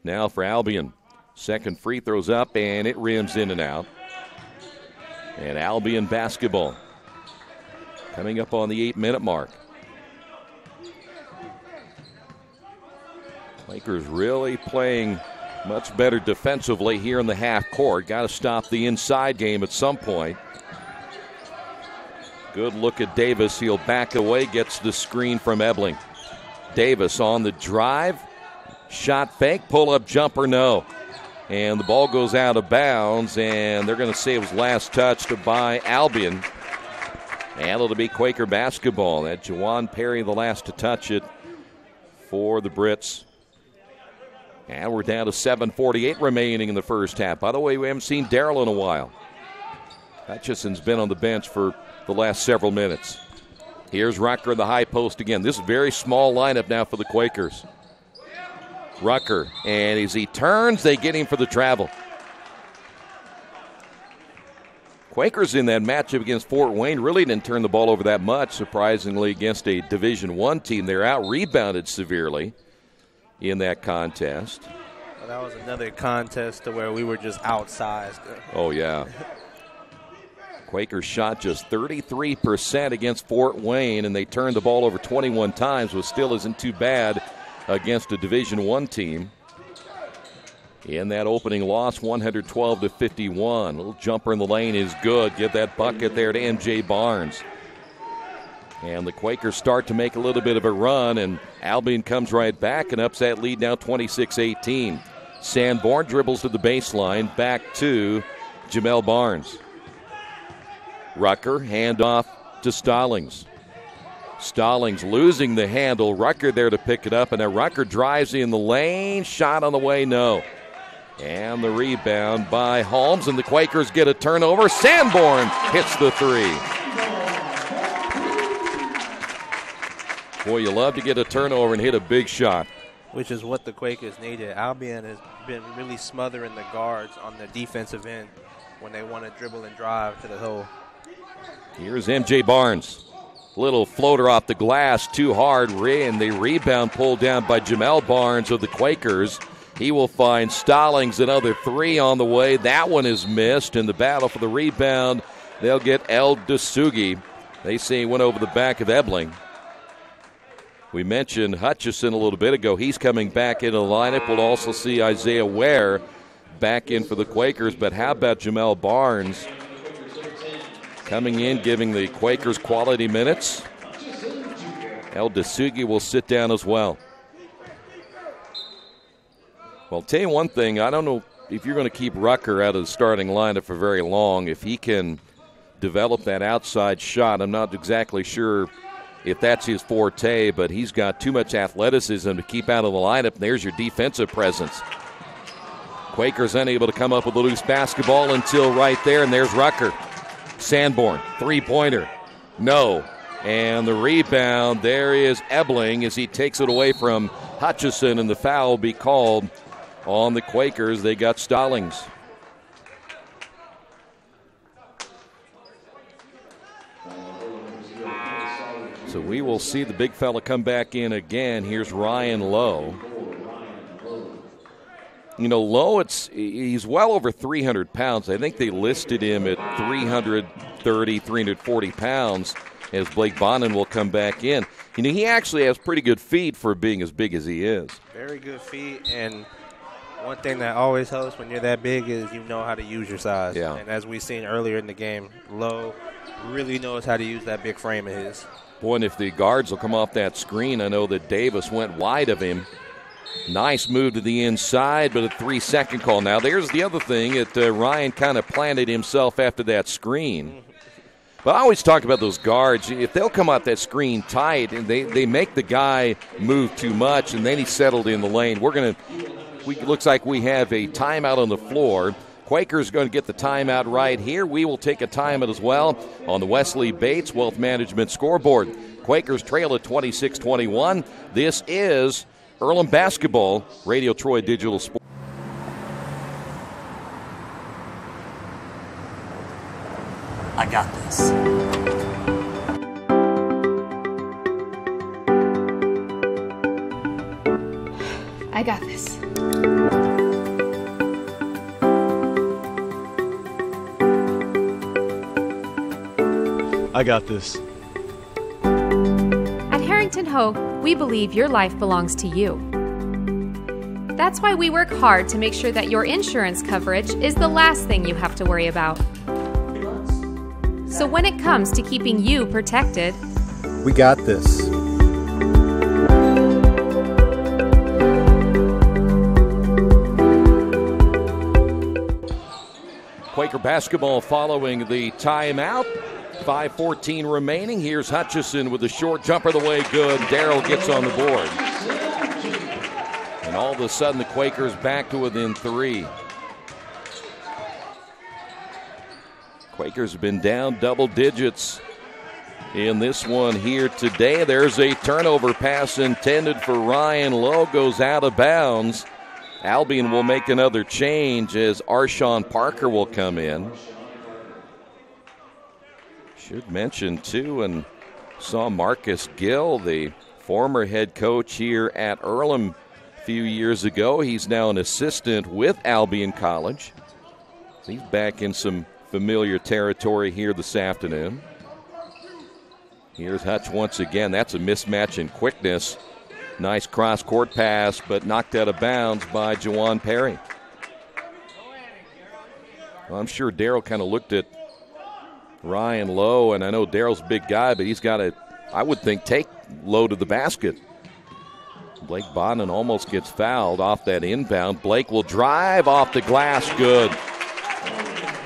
Now for Albion. Second free throw's up, and it rims in and out. And Albion basketball coming up on the 8-minute mark. Lakers really playing much better defensively here in the half court. Got to stop the inside game at some point. Good look at Davis. He'll back away, gets the screen from Ebling. Davis on the drive. Shot fake, pull-up jumper, no. And the ball goes out of bounds, and they're going to say it was last touched by Albion. And it'll be Quaker basketball. That Jawan Perry, the last to touch it for the Brits. And we're down to 7:48 remaining in the first half. By the way, we haven't seen Darrell in a while. Hutchison's been on the bench for the last several minutes. Here's Rucker in the high post again. This is a very small lineup now for the Quakers. Rucker, and as he turns, they get him for the travel. Quakers in that matchup against Fort Wayne really didn't turn the ball over that much, surprisingly, against a Division I team. They're out-rebounded severely in that contest. Well, that was another contest to where we were just outsized. Oh, yeah. Quakers shot just 33% against Fort Wayne, and they turned the ball over 21 times, which still isn't too bad against a Division I team. In that opening loss, 112-51. A little jumper in the lane is good. Get that bucket there to M.J. Barnes. And the Quakers start to make a little bit of a run, and Albion comes right back and ups that lead now 26-18. Sanborn dribbles to the baseline, back to Jamel Barnes. Rucker, handoff to Stallings. Stallings losing the handle. Rucker there to pick it up, and now Rucker drives in the lane. Shot on the way, no. And the rebound by Holmes, and the Quakers get a turnover. Sanborn hits the three. Boy, you love to get a turnover and hit a big shot. Which is what the Quakers needed. Albion has been really smothering the guards on the defensive end when they want to dribble and drive to the hole. Here's M.J. Barnes. Little floater off the glass, too hard, and the rebound pulled down by Jamel Barnes of the Quakers. He will find Stallings, another three on the way. That one is missed. In the battle for the rebound, they'll get El Dasugi. They say he went over the back of Ebling. We mentioned Hutchison a little bit ago. He's coming back into the lineup. We'll also see Isaiah Ware back in for the Quakers. But how about Jamel Barnes coming in, giving the Quakers quality minutes? El Dasugi will sit down as well. Well, I'll tell you one thing. I don't know if you're going to keep Rucker out of the starting lineup for very long. If he can develop that outside shot, I'm not exactly sure if that's his forte, but he's got too much athleticism to keep out of the lineup. And there's your defensive presence. Quakers unable to come up with a loose basketball until right there, and there's Rucker. Sanborn, three-pointer. No. And the rebound, there is Ebling as he takes it away from Hutchison, and the foul will be called on the Quakers. They got Stallings. So we will see the big fella come back in again. Here's Ryan Lowe. You know, Lowe, he's well over 300 pounds. I think they listed him at 330, 340 pounds as Blake Bonin will come back in. You know, he actually has pretty good feet for being as big as he is. Very good feet, and one thing that always helps when you're that big is you know how to use your size. Yeah. And as we've seen earlier in the game, Lowe really knows how to use that big frame of his. Boy, and if the guards will come off that screen, I know that Davis went wide of him. Nice move to the inside, but a 3-second call. Now, there's the other thing that Ryan kind of planted himself after that screen. But I always talk about those guards. If they'll come out that screen tight, and they make the guy move too much, and then he settled in the lane. Looks like we have a timeout on the floor. Quakers going to get the timeout right here. We will take a timeout as well on the Wesley Bates Wealth Management scoreboard. Quakers trail at 26-21. This is Earlham Basketball, Radio Troy Digital Sports. I got this. I got this. I got this. At Harrington Hogue, we believe your life belongs to you. That's why we work hard to make sure that your insurance coverage is the last thing you have to worry about. So when it comes to keeping you protected, We got this. Quaker basketball following the timeout. 5:14 remaining. Here's Hutchison with a short jumper the way good. Darrell gets on the board. And all of a sudden the Quakers back to within 3. Quakers have been down double digits in this one here today. There's a turnover pass intended for Ryan Lowe, goes out of bounds. Albion will make another change as Arshawn Parker will come in. Should mention, too, and saw Marcus Gill, the former head coach here at Earlham a few years ago. He's now an assistant with Albion College. He's back in some familiar territory here this afternoon. Here's Hutch once again. That's a mismatch in quickness. Nice cross-court pass, but knocked out of bounds by Juwan Perry. Well, I'm sure Darrell kind of looked at Ryan Lowe, and I know Darrell's a big guy, but he's got to, I would think, take Lowe to the basket. Blake Bonin almost gets fouled off that inbound. Blake will drive off the glass, good.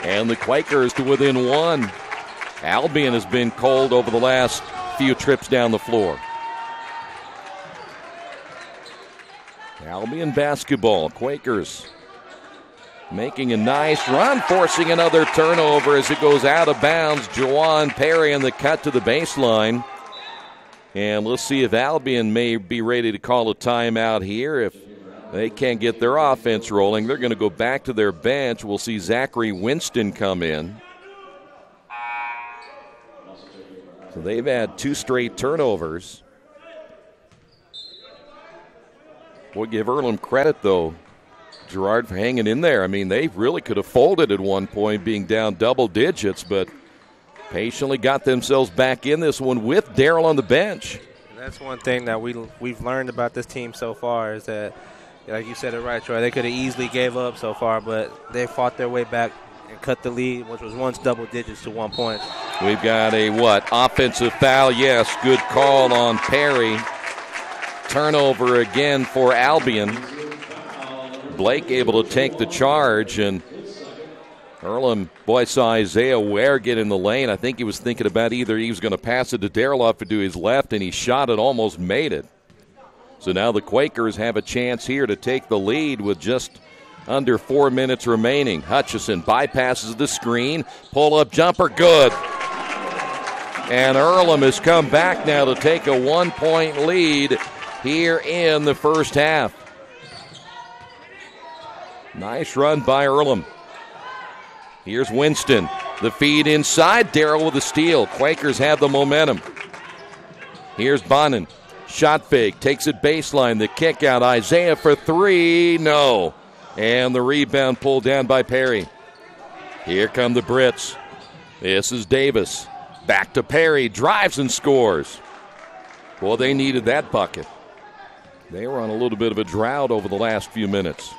And the Quakers to within 1. Albion has been cold over the last few trips down the floor. Albion basketball, Quakers making a nice run, forcing another turnover as it goes out of bounds. Juwan Perry in the cut to the baseline. And let's see if Albion may be ready to call a timeout here. If they can't get their offense rolling, they're going to go back to their bench. We'll see Zachary Winston come in. So they've had 2 straight turnovers. We'll give Earlham credit, though, Gerard, for hanging in there. I mean, they really could have folded at one point, being down double digits, but patiently got themselves back in this one with Darrell on the bench. That's one thing that we've learned about this team so far is that like you said it right, Troy. They could have easily gave up so far, but they fought their way back and cut the lead, which was once double digits to 1 point. We've got a offensive foul? Yes, good call on Perry. Turnover again for Albion. Blake able to take the charge, and Earlham, boy, saw Isaiah Ware get in the lane. I think he was thinking about either he was going to pass it to Darrell off to his left, and he shot it, almost made it. So now the Quakers have a chance here to take the lead with just under 4 minutes remaining. Hutchison bypasses the screen. Pull-up jumper, good. And Earlham has come back now to take a 1 point lead here in the first half. Nice run by Earlham. Here's Winston. The feed inside. Darrell with the steal. Quakers have the momentum. Here's Bonin. Shot fake, takes it baseline, the kick out, Isaiah for three, no. And the rebound pulled down by Perry. Here come the Brits. This is Davis. Back to Perry, drives and scores. Well, they needed that bucket. They were on a little bit of a drought over the last few minutes.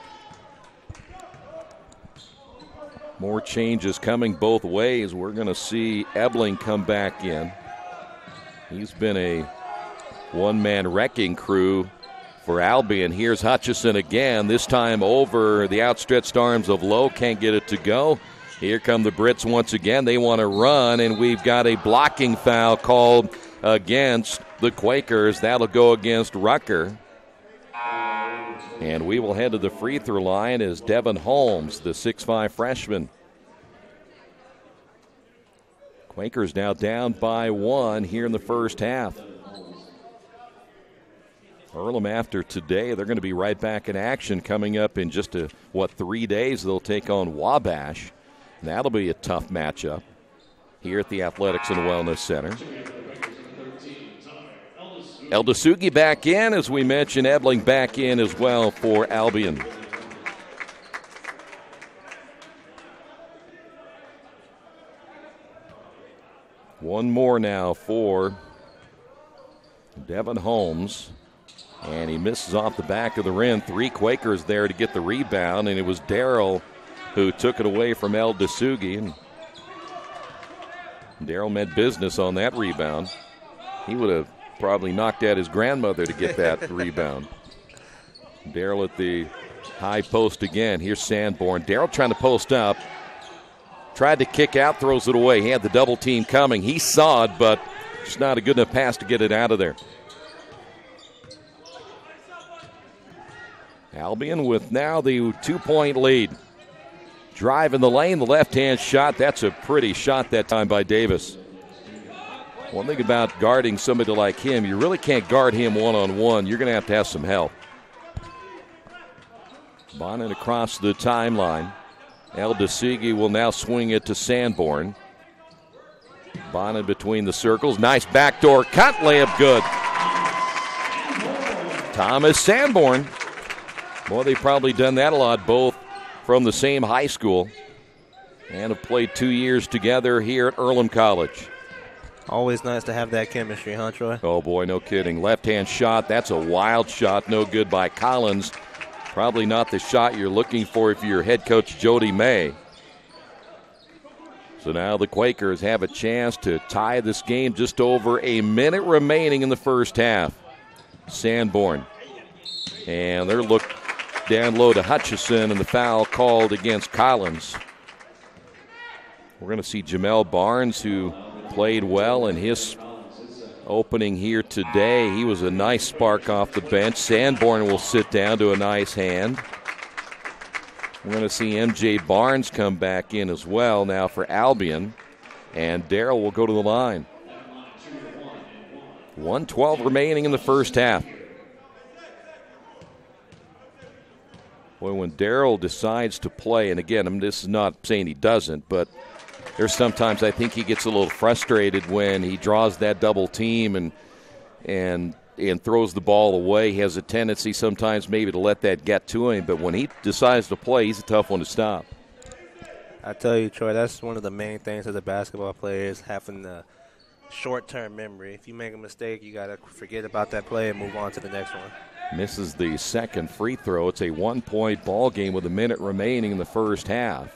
More changes coming both ways. We're going to see Ebling come back in. He's been a one-man wrecking crew for Albion. Here's Hutchison again, this time over the outstretched arms of Lowe. Can't get it to go. Here come the Brits once again. They want to run, and we've got a blocking foul called against the Quakers. That'll go against Rucker. And we will head to the free throw line as Devin Holmes, the 6'5 freshman. Quakers now down by one here in the first half. Earlham, after today, they're going to be right back in action coming up in just 3 days. They'll take on Wabash. And that'll be a tough matchup here at the Athletics and Wellness Center. Eldasugi back in, as we mentioned. Ebling back in as well for Albion. One more now for Devin Holmes. And he misses off the back of the rim. Three Quakers there to get the rebound, and it was Darrell who took it away from Eldasugi. And Darrell meant business on that rebound. He would have probably knocked out his grandmother to get that rebound. Darrell at the high post again. Here's Sanborn. Darrell trying to post up. Tried to kick out, throws it away. He had the double team coming. He saw it, but just not a good enough pass to get it out of there. Albion with now the 2 point lead. Drive in the lane, the left-hand shot. That's a pretty shot that time by Davis. One thing about guarding somebody like him, you really can't guard him one-on-one. You're going to have some help. Bonin across the timeline. Eldasugi will now swing it to Sanborn. Bonin between the circles. Nice backdoor cut. Layup good. Thomas Sanborn. Boy, they've probably done that a lot, both from the same high school and have played 2 years together here at Earlham College. Always nice to have that chemistry, huh, Troy? Oh, boy, no kidding. Left-hand shot, that's a wild shot, no good by Collins. Probably not the shot you're looking for if you're head coach Jody May. So now the Quakers have a chance to tie this game. Just over a minute remaining in the first half. Sanborn. And they're look down low to Hutchison, and the foul called against Collins. We're going to see Jamel Barnes, who played well in his opening here today. He was a nice spark off the bench. Sanborn will sit down to a nice hand. We're going to see M.J. Barnes come back in as well now for Albion. And Darrell will go to the line. 1:12 remaining in the first half. Boy, when Darrell decides to play, and again, this is not saying he doesn't, but there's sometimes I think he gets a little frustrated when he draws that double team and throws the ball away. He has a tendency sometimes maybe to let that get to him, but when he decides to play, he's a tough one to stop. I tell you, Troy, that's one of the main things as a basketball player is having the short-term memory. If you make a mistake, you got to forget about that play and move on to the next one. Misses the second free throw. It's a 1-point ball game with a minute remaining in the first half.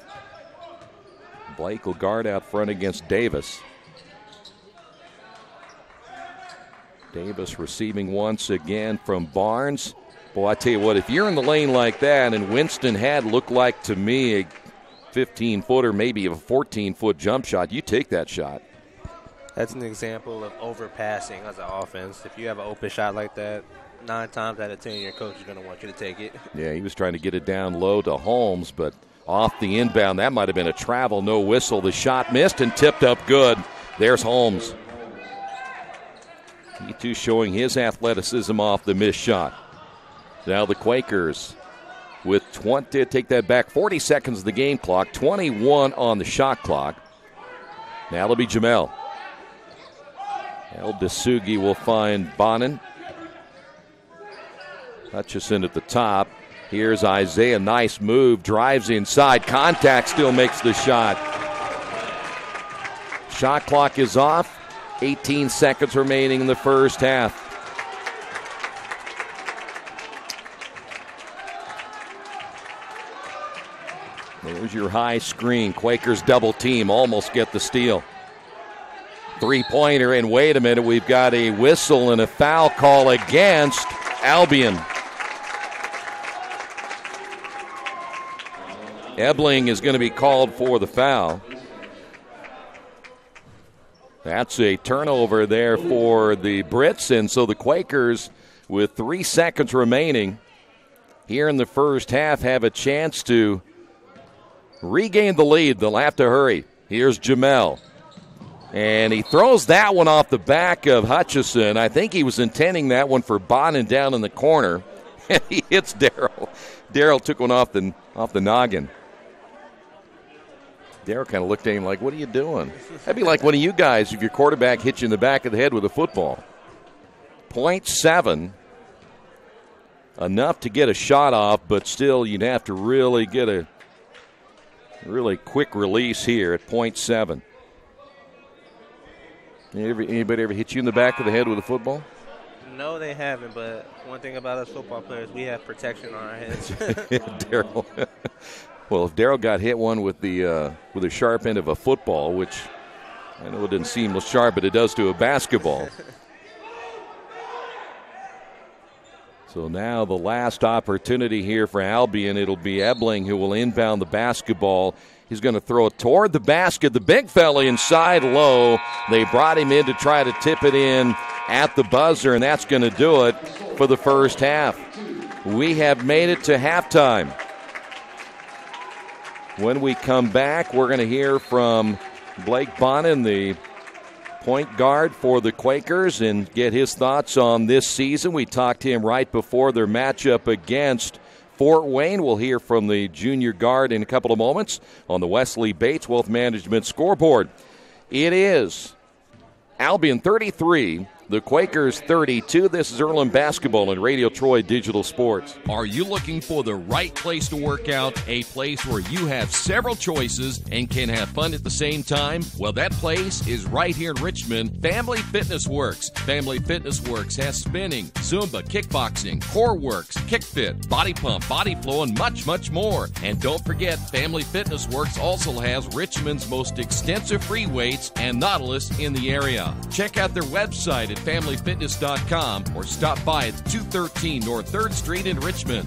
Blake will guard out front against Davis. Davis receiving once again from Barnes. Boy, I tell you what, if you're in the lane like that, and Winston had looked like to me a 15-footer, maybe a 14-foot jump shot, you take that shot. That's an example of overpassing as an offense. If you have an open shot like that, 9 times out of 10, your coach is going to want you to take it. Yeah, he was trying to get it down low to Holmes, but off the inbound, that might have been a travel, no whistle. The shot missed and tipped up good. There's Holmes. He too showing his athleticism off the missed shot. Now the Quakers with 20, take that back, 40 seconds of the game clock, 21 on the shot clock. Now it'll be Jamel. El Dasugi will find Bonin. Hutchison at the top. Here's Isaiah, nice move, drives inside, contact, still makes the shot. Shot clock is off, 18 seconds remaining in the first half. There's your high screen. Quakers double team, almost get the steal. Three-pointer, and wait a minute, we've got a whistle and a foul call against Albion. Ebling is going to be called for the foul. That's a turnover there for the Brits, and so the Quakers, with 3 seconds remaining here in the first half, have a chance to regain the lead. They'll have to hurry. Here's Jamel. And he throws that one off the back of Hutchison. I think he was intending that one for Bonin down in the corner. And he hits Darrell. Darrell took one off the noggin. Darrell kind of looked at him like, what are you doing? That'd be like one of you guys if your quarterback hits you in the back of the head with a football. 0.7. Enough to get a shot off, but still you'd have to really get a really quick release here at 0.7. Anybody ever hit you in the back of the head with a football? No, they haven't, but one thing about us football players, we have protection on our heads. Darrell. Well, if Darrell got hit one with the sharp end of a football, which I know it didn't seem sharp, but it does to a basketball. So now the last opportunity here for Albion. It'll be Ebling who will inbound the basketball. He's going to throw it toward the basket. The big fella inside low. They brought him in to try to tip it in at the buzzer, and that's going to do it for the first half. We have made it to halftime. When we come back, we're going to hear from Blake Bonin, the point guard for the Quakers, and get his thoughts on this season. We talked to him right before their matchup against Fort Wayne. We'll hear from the junior guard in a couple of moments on the Wesley Bates Wealth Management scoreboard. It is Albion 33, the Quakers 32. This is Earlham Basketball and Radio Troy Digital Sports. Are you looking for the right place to work out, a place where you have several choices and can have fun at the same time? Well, that place is right here in Richmond, Family Fitness Works. Family Fitness Works has spinning, Zumba, kickboxing, core works, kick fit, body pump, body flow, and much, much more. And don't forget, Family Fitness Works also has Richmond's most extensive free weights and Nautilus in the area. Check out their website at familyfitness.com or stop by at 213 North 3rd Street in Richmond.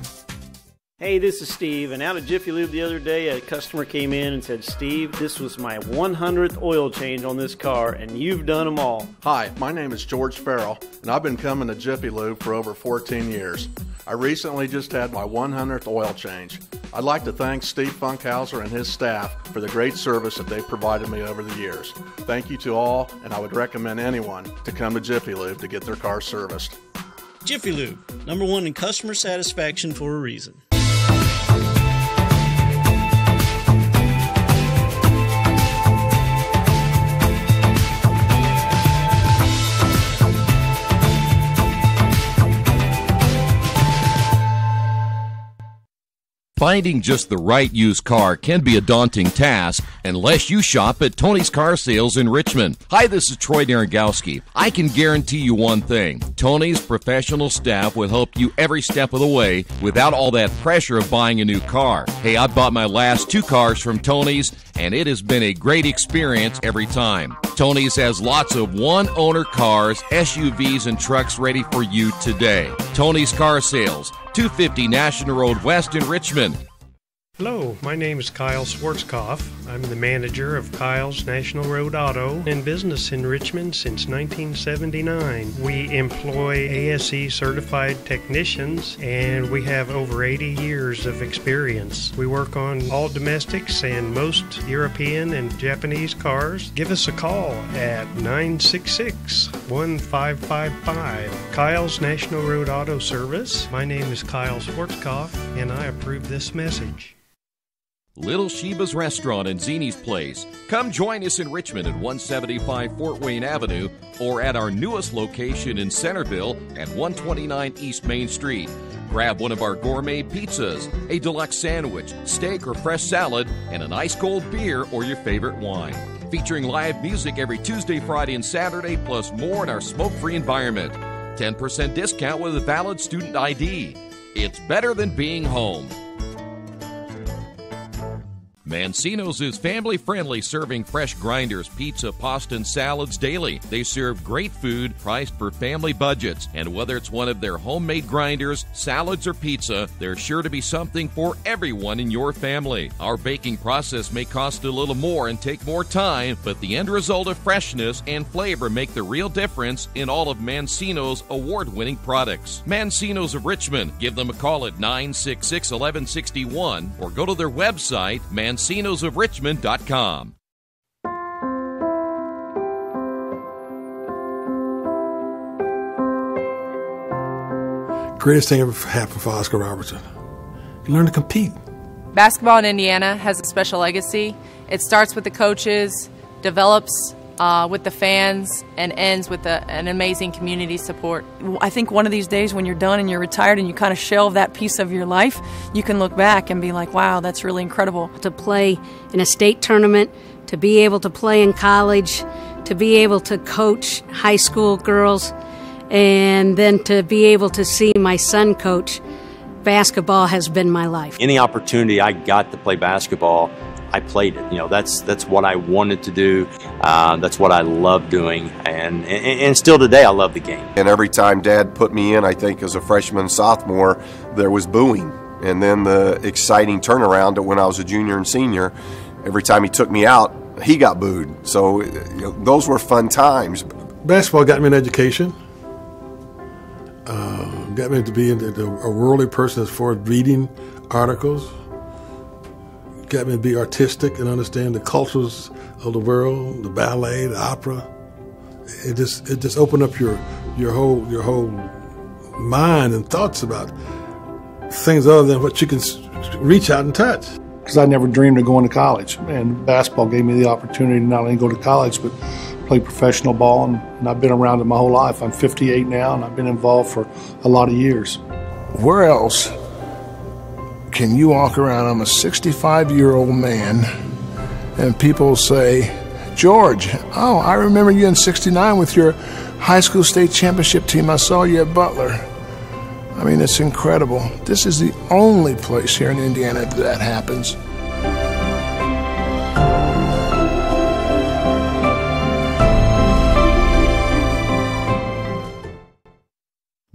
Hey, this is Steve, and out at Jiffy Lube the other day, a customer came in and said, Steve, this was my 100th oil change on this car, and you've done them all. Hi, my name is George Farrell, and I've been coming to Jiffy Lube for over 14 years. I recently just had my 100th oil change. I'd like to thank Steve Funkhauser and his staff for the great service that they've provided me over the years. Thank you to all, and I would recommend anyone to come to Jiffy Lube to get their car serviced. Jiffy Lube, #1 in customer satisfaction for a reason. Finding just the right used car can be a daunting task unless you shop at Tony's Car Sales in Richmond. Hi, this is Troy Naragowski. I can guarantee you one thing. Tony's professional staff will help you every step of the way without all that pressure of buying a new car. Hey, I bought my last 2 cars from Tony's, and it has been a great experience every time. Tony's has lots of one-owner cars, SUVs, and trucks ready for you today. Tony's Car Sales, 250 National Road West in Richmond. Hello, my name is Kyle Schwarzkopf. I'm the manager of Kyle's National Road Auto, in business in Richmond since 1979. We employ ASE certified technicians, and we have over 80 years of experience. We work on all domestics and most European and Japanese cars. Give us a call at 966-1555. Kyle's National Road Auto Service. My name is Kyle Schwarzkopf, and I approve this message. Little Sheba's Restaurant and Zini's Place. Come join us in Richmond at 175 Fort Wayne Avenue or at our newest location in Centerville at 129 East Main Street. Grab one of our gourmet pizzas, a deluxe sandwich, steak or fresh salad, and an ice-cold beer or your favorite wine. Featuring live music every Tuesday, Friday, and Saturday, plus more in our smoke-free environment. 10% discount with a valid student ID. It's better than being home. Mancino's is family-friendly, serving fresh grinders, pizza, pasta, and salads daily. They serve great food priced for family budgets. And whether it's one of their homemade grinders, salads, or pizza, there's sure to be something for everyone in your family. Our baking process may cost a little more and take more time, but the end result of freshness and flavor make the real difference in all of Mancino's award-winning products. Mancino's of Richmond. Give them a call at 966-1161 or go to their website, mancinosofrichmond.com. Greatest thing ever happened for Oscar Robertson. You learn to compete. Basketball in Indiana has a special legacy. It starts with the coaches, develops with the fans, and ends with an amazing community support. I think one of these days when you're done and you're retired and you kind of shelve that piece of your life, you can look back and be like, wow, that's really incredible. To play in a state tournament, to be able to play in college, to be able to coach high school girls, and then to be able to see my son coach, basketball has been my life. Any opportunity I got to play basketball, I played it. You know, that's what I wanted to do. That's what I love doing, and still today I love the game. And every time Dad put me in, I think as a freshman, sophomore, there was booing. And then the exciting turnaround when I was a junior and senior, every time he took me out, he got booed. So those were fun times. Basketball got me an education. Got me to be a worldly person as far as reading articles. Got me to be artistic and understand the cultures of the world, the ballet, the opera. It just opened up your whole mind and thoughts about things other than what you can reach out and touch. Because I never dreamed of going to college, and basketball gave me the opportunity to not only go to college but play professional ball, and I've been around it my whole life. I'm 58 now, and I've been involved for a lot of years. Where else can you walk around? I'm a 65-year-old man, and people say, George, oh, I remember you in '69 with your high school state championship team. I saw you at Butler. I mean, it's incredible. This is the only place here in Indiana that happens.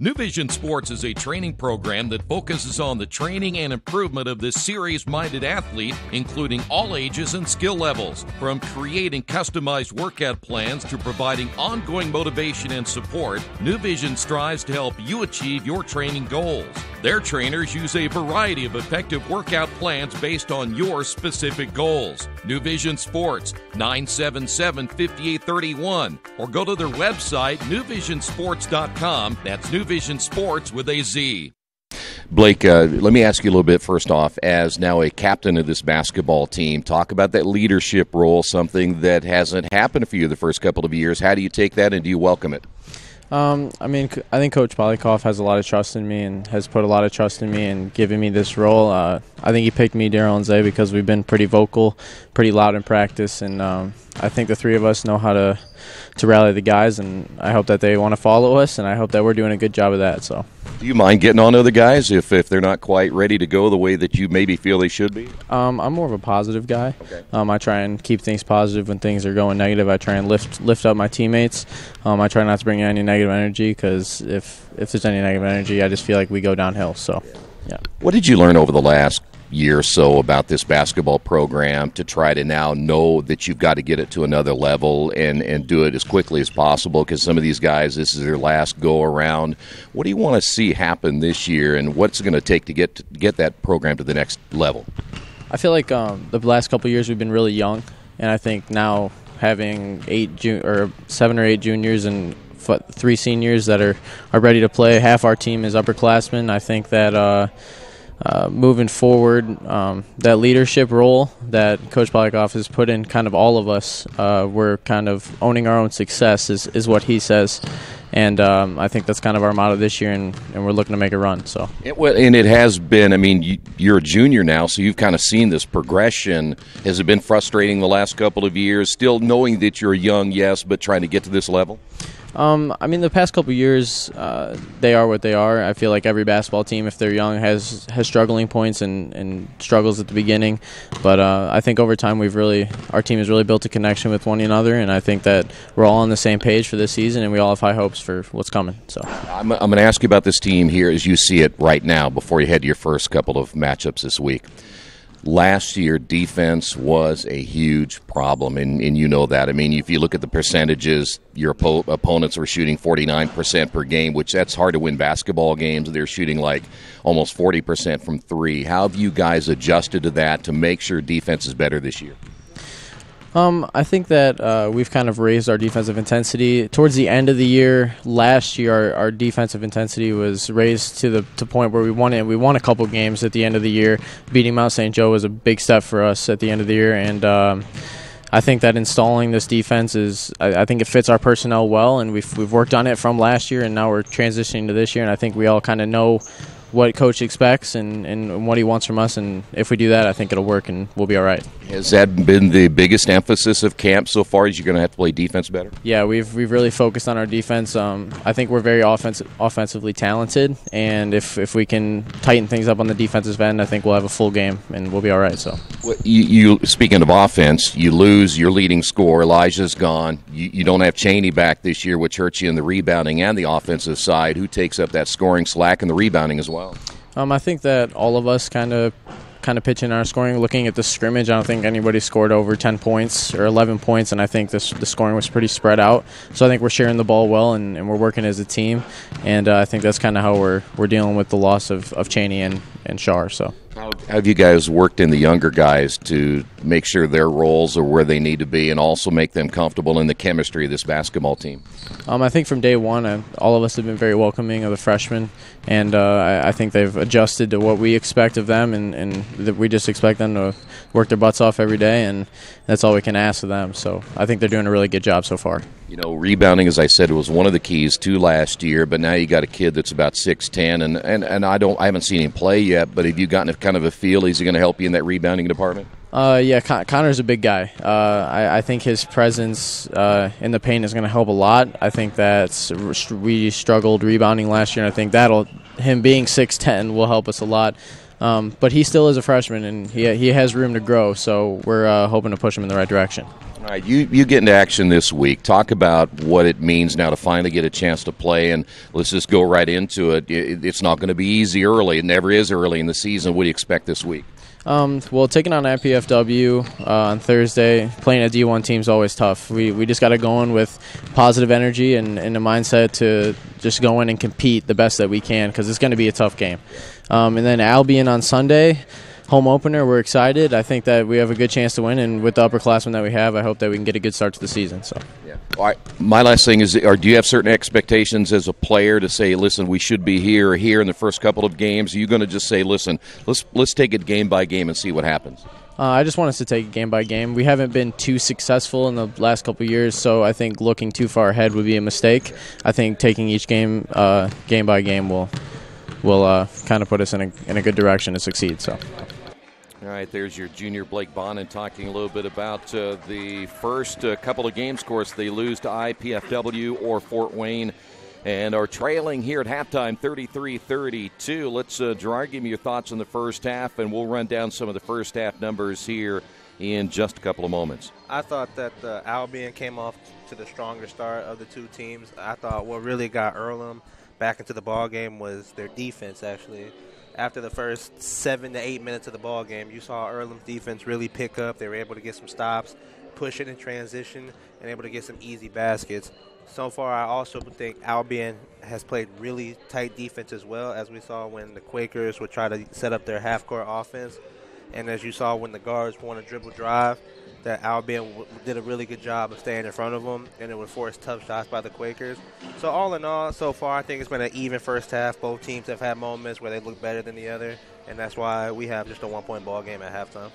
New Vision Sports is a training program that focuses on the training and improvement of this serious-minded athlete, including all ages and skill levels. From creating customized workout plans to providing ongoing motivation and support, New Vision strives to help you achieve your training goals. Their trainers use a variety of effective workout plans based on your specific goals. New Vision Sports, 977-5831, or go to their website, newvisionsports.com. That's New Vision Sports with a Z. Blake, let me ask you a little bit first off, as now a captain of this basketball team, talk about that leadership role, something that hasn't happened for you the first couple of years. How do you take that, and do you welcome it? I mean, I think Coach Polikoff has a lot of trust in me and has put a lot of trust in me and given me this role. I think he picked me, Daryl, and Zay because we've been pretty vocal, pretty loud in practice, and I think the three of us know how to rally the guys, and I hope that they want to follow us, and I hope that we're doing a good job of that. So, do you mind getting on other guys if they're not quite ready to go the way that you maybe feel they should be? I'm more of a positive guy. Okay. I try and keep things positive when things are going negative. I try and lift up my teammates. I try not to bring any negative energy because if there's any negative energy, I just feel like we go downhill. So, yeah. What did you learn over the last year or so about this basketball program to try to now know that you've got to get it to another level and do it as quickly as possible? Because some of these guys, this is their last go around. What do you want to see happen this year, and what's it going to take to get that program to the next level? I feel like the last couple of years we've been really young, and I think now having 7 or 8 juniors and 3 seniors that are ready to play, half our team is upperclassmen. I think that moving forward, that leadership role that Coach Polikoff has put in kind of all of us, we're kind of owning our own success is what he says. And I think that's kind of our motto this year, and we're looking to make a run. So, and it has been, I mean, you're a junior now, so you've kind of seen this progression. Has it been frustrating the last couple of years, still knowing that you're young, yes, but trying to get to this level? I mean, the past couple of years, they are what they are. I feel like every basketball team, if they're young, has struggling points and struggles at the beginning. But I think over time, our team has really built a connection with one another, and I think that we're all on the same page for this season, and we all have high hopes for what's coming. So I'm going to ask you about this team here as you see it right now before you head to your first couple of matchups this week. Last year, defense was a huge problem, and you know that. I mean, if you look at the percentages, your opponents were shooting 49% per game, which that's hard to win basketball games. They're shooting like almost 40% from three. How have you guys adjusted to that to make sure defense is better this year? I think that we've kind of raised our defensive intensity. Towards the end of the year, last year, our defensive intensity was raised to the point where we won it. We won a couple games at the end of the year. Beating Mount St. Joe was a big step for us at the end of the year, and I think that installing this defense I think it fits our personnel well, and we've worked on it from last year, and now we're transitioning to this year, and I think we all kind of know what Coach expects and what he wants from us, and if we do that, I think it'll work and we'll be all right. Has that been the biggest emphasis of camp so far? Is you're going to have to play defense better? Yeah, we've really focused on our defense. I think we're very offensively talented, and if we can tighten things up on the defensive end, I think we'll have a full game and we'll be all right. So, you speaking of offense, you lose your leading scorer. Elijah's gone. You don't have Cheney back this year, which hurts you in the rebounding and the offensive side. Who takes up that scoring slack and the rebounding as well? I think that all of us kind of pitch in our scoring. Looking at the scrimmage, I don't think anybody scored over 10 points or 11 points, and I think the scoring was pretty spread out. So I think we're sharing the ball well, and we're working as a team, and I think that's kind of how we're dealing with the loss of Cheney and Shar. So. How have you guys worked in the younger guys to make sure their roles are where they need to be and also make them comfortable in the chemistry of this basketball team? I think from day one, all of us have been very welcoming of the freshmen, and I think they've adjusted to what we expect of them, and we just expect them to work their butts off every day, and that's all we can ask of them. So I think they're doing a really good job so far. You know, rebounding, as I said, was one of the keys to last year, but now you got a kid that's about 6'10", and I haven't seen him play yet, but have you gotten kind of a feel? Is he going to help you in that rebounding department? Yeah, Connor's a big guy. I think his presence in the paint is going to help a lot. I think that we struggled rebounding last year, and I think him being 6'10" will help us a lot. But he still is a freshman, and he has room to grow, so we're hoping to push him in the right direction. All right, you get into action this week. Talk about what it means now to finally get a chance to play, and let's just go right into it. It's not going to be easy early. It never is early in the season. What do you expect this week? Well, taking on IPFW on Thursday, playing a D1 team is always tough. We just got to go in with positive energy and a mindset to just go in and compete the best that we can, because it's going to be a tough game. And then Albion on Sunday, home opener. We're excited. I think that we have a good chance to win, and with the upperclassmen that we have, I hope that we can get a good start to the season. So, yeah. All right. My last thing is, do you have certain expectations as a player to say, listen, we should be here in the first couple of games? Are you going to just say, listen, let's take it game by game and see what happens? I just want us to take it game by game. We haven't been too successful in the last couple of years, so I think looking too far ahead would be a mistake. I think taking each game game by game will kind of put us in a good direction to succeed. So. All right, there's your junior Blake Bonin talking a little bit about the first couple of games. Of course, they lose to IPFW or Fort Wayne and are trailing here at halftime 33-32. Let's, Gerard, give me your thoughts on the first half, and we'll run down some of the first half numbers here in just a couple of moments. I thought that Albion came off to the stronger start of the two teams. I thought what really got Earlham back into the ball game was their defense, actually. After the first 7 to 8 minutes of the ball game, you saw Earlham's defense really pick up. They were able to get some stops, push it in transition, and able to get some easy baskets. So far, I also think Albion has played really tight defense as well, as we saw when the Quakers would try to set up their half-court offense. And as you saw when the guards want to dribble drive, that Albion did a really good job of staying in front of them, and it would force tough shots by the Quakers. So all in all, so far, I think it's been an even first half. Both teams have had moments where they look better than the other, and that's why we have just a one-point ball game at halftime.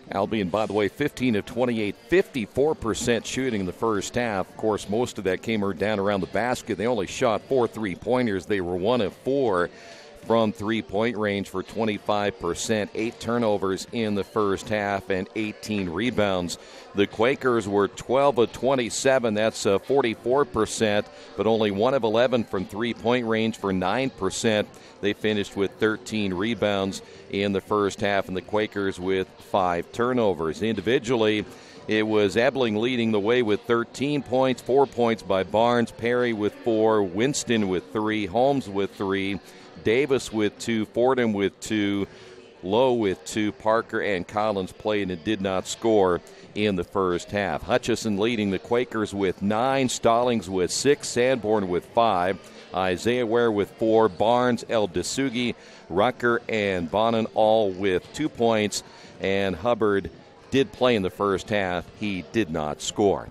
Albion, by the way, 15 of 28, 54% shooting in the first half. Of course, most of that came down around the basket. They only shot 4 3-pointers. They were 1 of 4 from three-point range for 25%, 8 turnovers in the first half, and 18 rebounds. The Quakers were 12 of 27, that's 44%, but only 1 of 11 from three-point range for 9%. They finished with 13 rebounds in the first half, and the Quakers with 5 turnovers. Individually, it was Ebling leading the way with 13 points, 4 points by Barnes, Perry with 4, Winston with 3, Holmes with 3, Davis with 2, Fordham with 2, Lowe with 2, Parker and Collins played and did not score in the first half. Hutchison leading the Quakers with 9, Stallings with 6, Sanborn with 5, Isaiah Ware with 4, Barnes, El Dasugi, Rucker, and Bonin all with 2 points, and Hubbard did play in the first half. He did not score.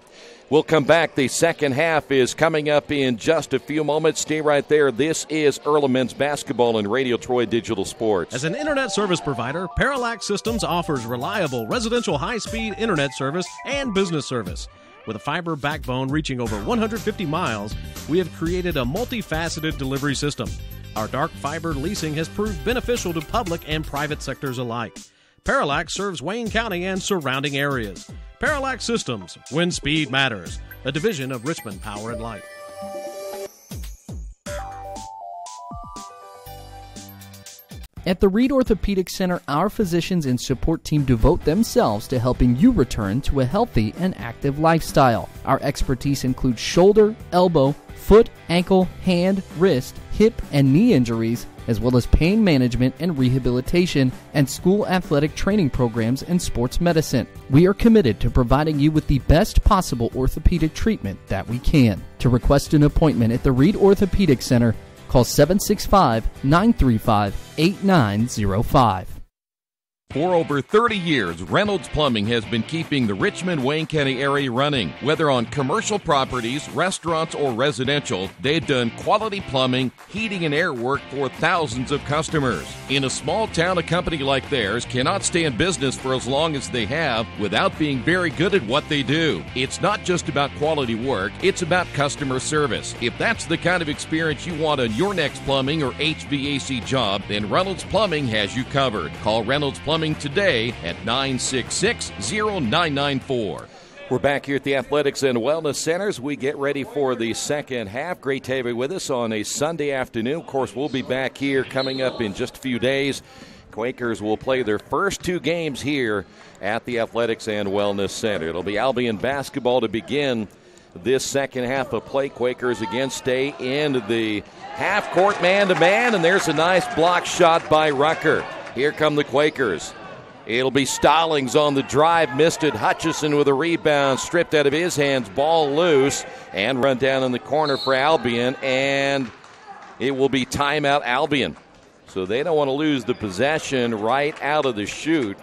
We'll come back. The second half is coming up in just a few moments. Stay right there. This is Earlham Men's Basketball and Radio Troy Digital Sports. As an internet service provider, Parallax Systems offers reliable residential high-speed internet service and business service. With a fiber backbone reaching over 150 miles, we have created a multifaceted delivery system. Our dark fiber leasing has proved beneficial to public and private sectors alike. Parallax serves Wayne County and surrounding areas. Parallax Systems, when speed matters, a division of Richmond Power and Light. At the Reed Orthopedic Center, our physicians and support team devote themselves to helping you return to a healthy and active lifestyle. Our expertise includes shoulder, elbow, foot, ankle, hand, wrist, hip, and knee injuries, as well as pain management and rehabilitation and school athletic training programs and sports medicine. We are committed to providing you with the best possible orthopedic treatment that we can. To request an appointment at the Reed Orthopedic Center, call 765-935-8905. For over 30 years, Reynolds Plumbing has been keeping the Richmond-Wayne County area running. Whether on commercial properties, restaurants, or residential, they've done quality plumbing, heating, and air work for thousands of customers. In a small town, a company like theirs cannot stay in business for as long as they have without being very good at what they do. It's not just about quality work, it's about customer service. If that's the kind of experience you want on your next plumbing or HVAC job, then Reynolds Plumbing has you covered. Call Reynolds Plumbing today at 966-0994. We're back here at the Athletics and Wellness Centers. We get ready for the second half. Great to have you with us on a Sunday afternoon. Of course, we'll be back here coming up in just a few days. Quakers will play their first 2 games here at the Athletics and Wellness Center. It'll be Albion basketball to begin this second half of play. Quakers again stay in the half-court man-to-man, and there's a nice block shot by Rucker. Here come the Quakers. It'll be Stallings on the drive, missed it. Hutchison with a rebound, stripped out of his hands, ball loose, and run down in the corner for Albion, and it will be timeout Albion. So they don't want to lose the possession right out of the chute.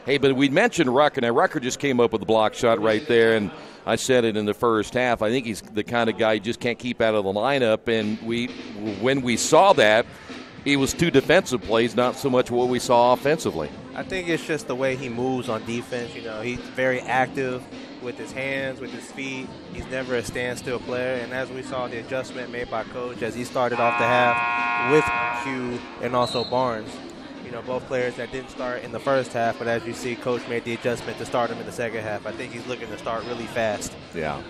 Hey, but we mentioned Rucker. Now, Rucker just came up with a block shot right there, and I said it in the first half. I think he's the kind of guy you just can't keep out of the lineup, and when we saw that, it was 2 defensive plays, not so much what we saw offensively. I think it's just the way he moves on defense. You know, he's very active with his hands, with his feet. He's never a standstill player. And as we saw the adjustment made by Coach as he started off the half with Q and also Barnes, you know, both players that didn't start in the first half, but as you see, Coach made the adjustment to start them in the second half. I think he's looking to start really fast. Yeah.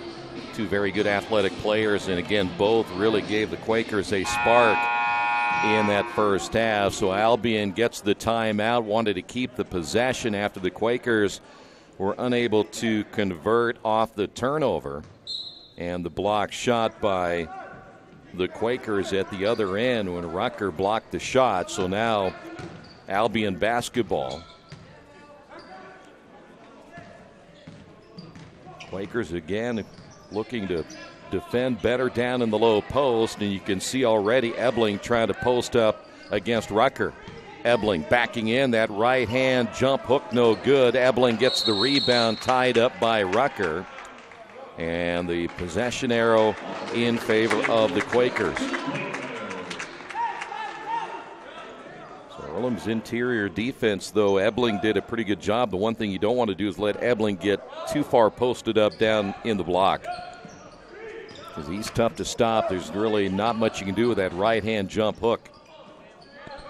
2 very good athletic players, and again, both really gave the Quakers a spark in that first half. So Albion gets the timeout, wanted to keep the possession after the Quakers were unable to convert off the turnover. And the block shot by the Quakers at the other end when Rucker blocked the shot. So now Albion basketball. Quakers again looking to defend better down in the low post, and you can see already Ebling trying to post up against Rucker. Ebling backing in, that right hand jump hook no good. Ebling gets the rebound, tied up by Rucker, and the possession arrow in favor of the Quakers. So Earlham's interior defense, though, Ebling did a pretty good job. The one thing you don't want to do is let Ebling get too far posted up down in the block, because he's tough to stop. There's really not much you can do with that right-hand jump hook.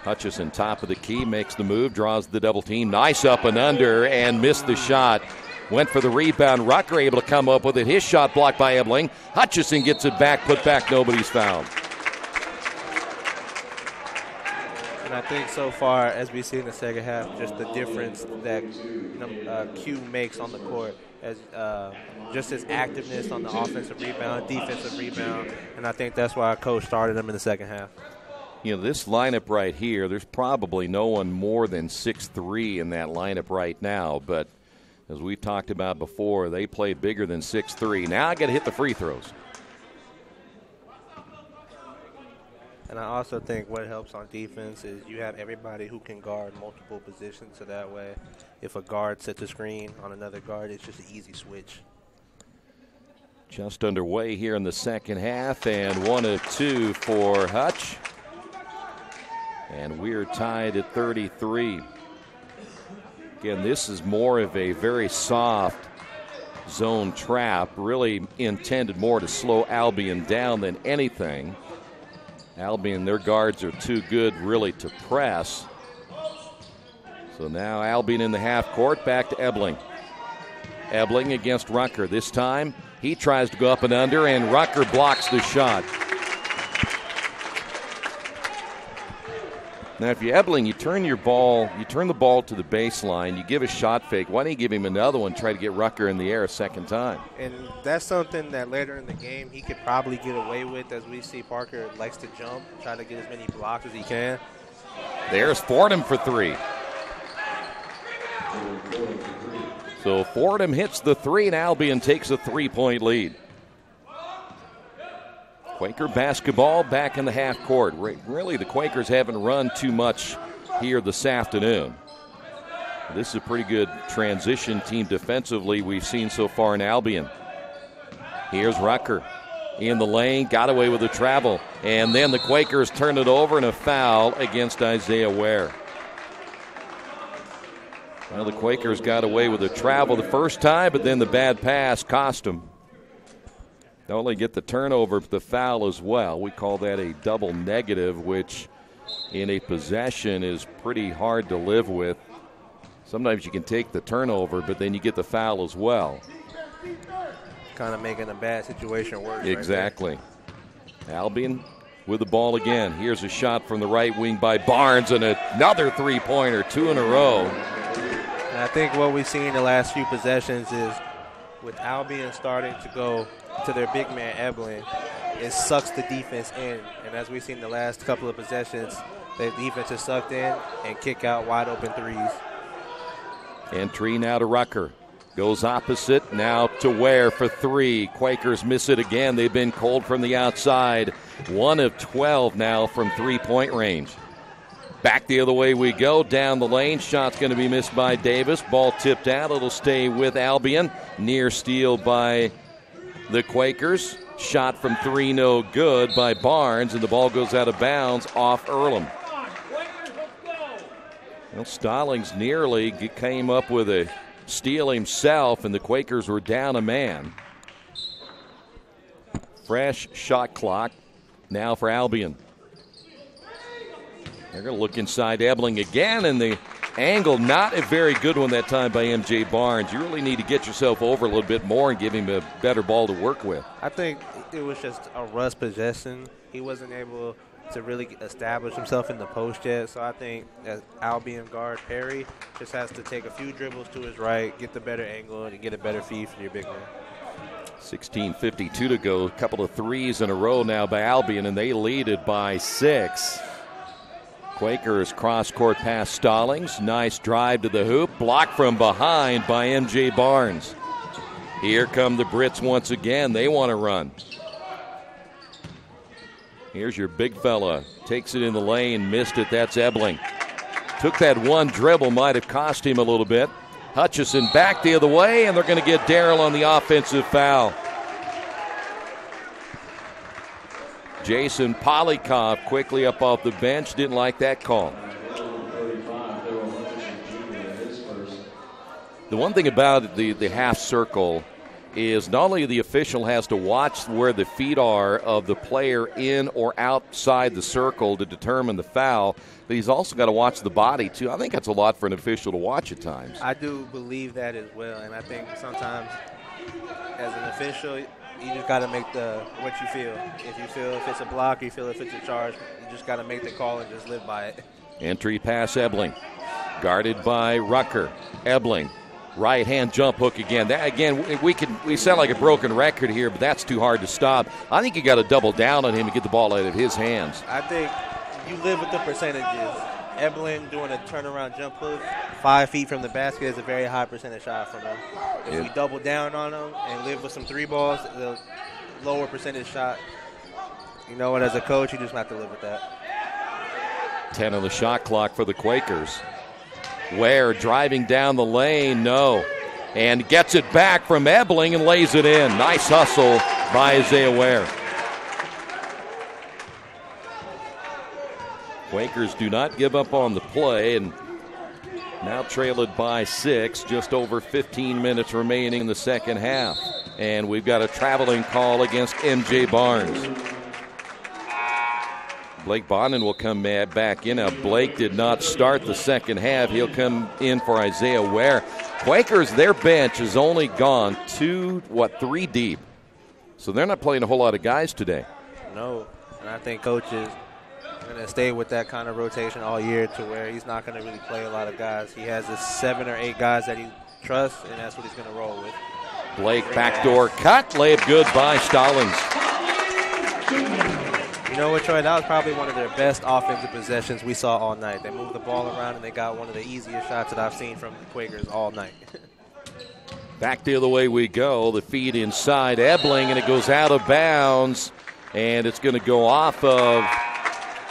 Hutchison, top of the key, makes the move, draws the double team. Nice up and under, and missed the shot. Went for the rebound. Rucker able to come up with it. His shot blocked by Ebling. Hutchison gets it back, put back, nobody's fouled. And I think so far, as we see in the second half, just the difference that Q makes on the court, as just his activeness on the offensive rebound, defensive rebound, and I think that's why Coach started him in the second half. You know, this lineup right here, there's probably no one more than 6'3" in that lineup right now, but as we've talked about before, they play bigger than 6'3". Now I got to hit the free throws. And I also think what helps on defense is you have everybody who can guard multiple positions, so that way if a guard sets a screen on another guard, it's just an easy switch. Just underway here in the second half, and 1 of 2 for Hutch. And we're tied at 33. Again, this is more of a very soft zone trap, really intended more to slow Albion down than anything. Albion, their guards are too good really to press. So now Albion in the half court, back to Ebling. Ebling against Rucker. This time he tries to go up and under, and Rucker blocks the shot. Now, if you're Ebling, you turn the ball to the baseline, you give a shot fake. Why don't you give him another one, try to get Rucker in the air a second time? And that's something that later in the game he could probably get away with, as we see Parker likes to jump, try to get as many blocks as he can. There's Fordham for 3. So Fordham hits the 3, and Albion takes a 3-point lead. Quaker basketball back in the half court. Really, the Quakers haven't run too much here this afternoon. This is a pretty good transition team defensively we've seen so far in Albion. Here's Rucker in the lane, got away with the travel, and then the Quakers turn it over, and a foul against Isaiah Ware. Well, the Quakers got away with the travel the first time, but then the bad pass cost them. Not only get the turnover, but the foul as well. We call that a double negative, which in a possession is pretty hard to live with. Sometimes you can take the turnover, but then you get the foul as well. Kind of making a bad situation worse. Exactly. Right, Albion with the ball again. Here's a shot from the right wing by Barnes, and another three-pointer, 2 in a row. And I think what we've seen in the last few possessions is with Albion starting to go to their big man Ebling, it sucks the defense in. And as we've seen the last couple of possessions, the defense is sucked in and kick out wide open threes. Entry now to Rucker. Goes opposite, now to Ware for 3. Quakers miss it again. They've been cold from the outside. 1 of 12 now from three-point range. Back the other way we go, down the lane. Shot's going to be missed by Davis. Ball tipped out. It'll stay with Albion. Near steal by the Quakers. Shot from 3, no good by Barnes, and the ball goes out of bounds off Earlham. Well, Stallings nearly came up with a steal himself, and the Quakers were down a man. Fresh shot clock now for Albion. They're going to look inside Ebling again, and the angle, not a very good one that time by M.J. Barnes. You really need to get yourself over a little bit more and give him a better ball to work with. I think it was just a rush possession. He wasn't able to really establish himself in the post yet. So I think as Albion guard Perry just has to take a few dribbles to his right, get the better angle, and get a better feed for your big man. 16:52 to go. A couple of threes in a row now by Albion, and they lead it by 6. Quakers cross-court pass Stallings. Nice drive to the hoop. Blocked from behind by M.J. Barnes. Here come the Brits once again. They want to run. Here's your big fella. Takes it in the lane. Missed it. That's Ebling. Took that one dribble. Might have cost him a little bit. Hutchison back the other way, and they're going to get Darrell on the offensive foul. Jason Polikoff quickly up off the bench. Didn't like that call. The one thing about the half circle is not only the official has to watch where the feet are of the player in or outside the circle to determine the foul, but he's also got to watch the body, too. I think that's a lot for an official to watch at times. I do believe that as well, and I think sometimes as an official, you just got to make what you feel. If you feel if it's a block, you feel if it's a charge, you just got to make the call and just live by it. Entry pass Ebling. Guarded by Rucker. Ebling. Right-hand jump hook again. That again, we sound like a broken record here, but that's too hard to stop. I think you got to double down on him and get the ball out of his hands. I think you live with the percentages. Ebling doing a turnaround jump hook 5 feet from the basket is a very high percentage shot from him. If we double down on him and live with some 3 balls, the lower percentage shot, you know what, as a coach, you just have to live with that. 10 on the shot clock for the Quakers. Ware driving down the lane, no. And gets it back from Ebling and lays it in. Nice hustle by Isaiah Ware. Quakers do not give up on the play, and now trail it by 6, just over 15 minutes remaining in the second half. And we've got a traveling call against M.J. Barnes. Blake Bonin will come back in. Now, Blake did not start the second half. He'll come in for Isaiah Ware. Quakers, their bench has only gone 3 deep. So they're not playing a whole lot of guys today. No, and I think coaches are going to stay with that kind of rotation all year to where he's not going to really play a lot of guys. He has his 7 or 8 guys that he trusts, and that's what he's going to roll with. Blake backdoor cut. Layup good by Stallings. You know what, Troy? That was probably one of their best offensive possessions we saw all night. They moved the ball around, and they got one of the easiest shots that I've seen from the Quakers all night. Back the other way we go. The feed inside Ebling, and it goes out of bounds. And it's going to go off of,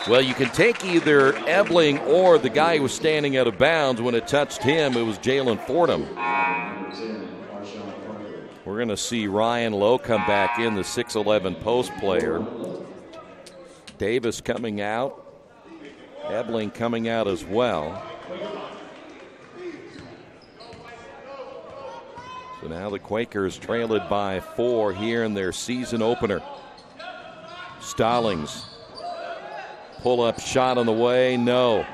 well, you can take either Ebling or the guy who was standing out of bounds. When it touched him, it was Jalen Fordham. We're going to see Ryan Lowe come back in, the 6'11 post player. Davis coming out. Ebling coming out as well. So now the Quakers trail it by 4 here in their season opener. Stallings. Pull-up shot on the way. No.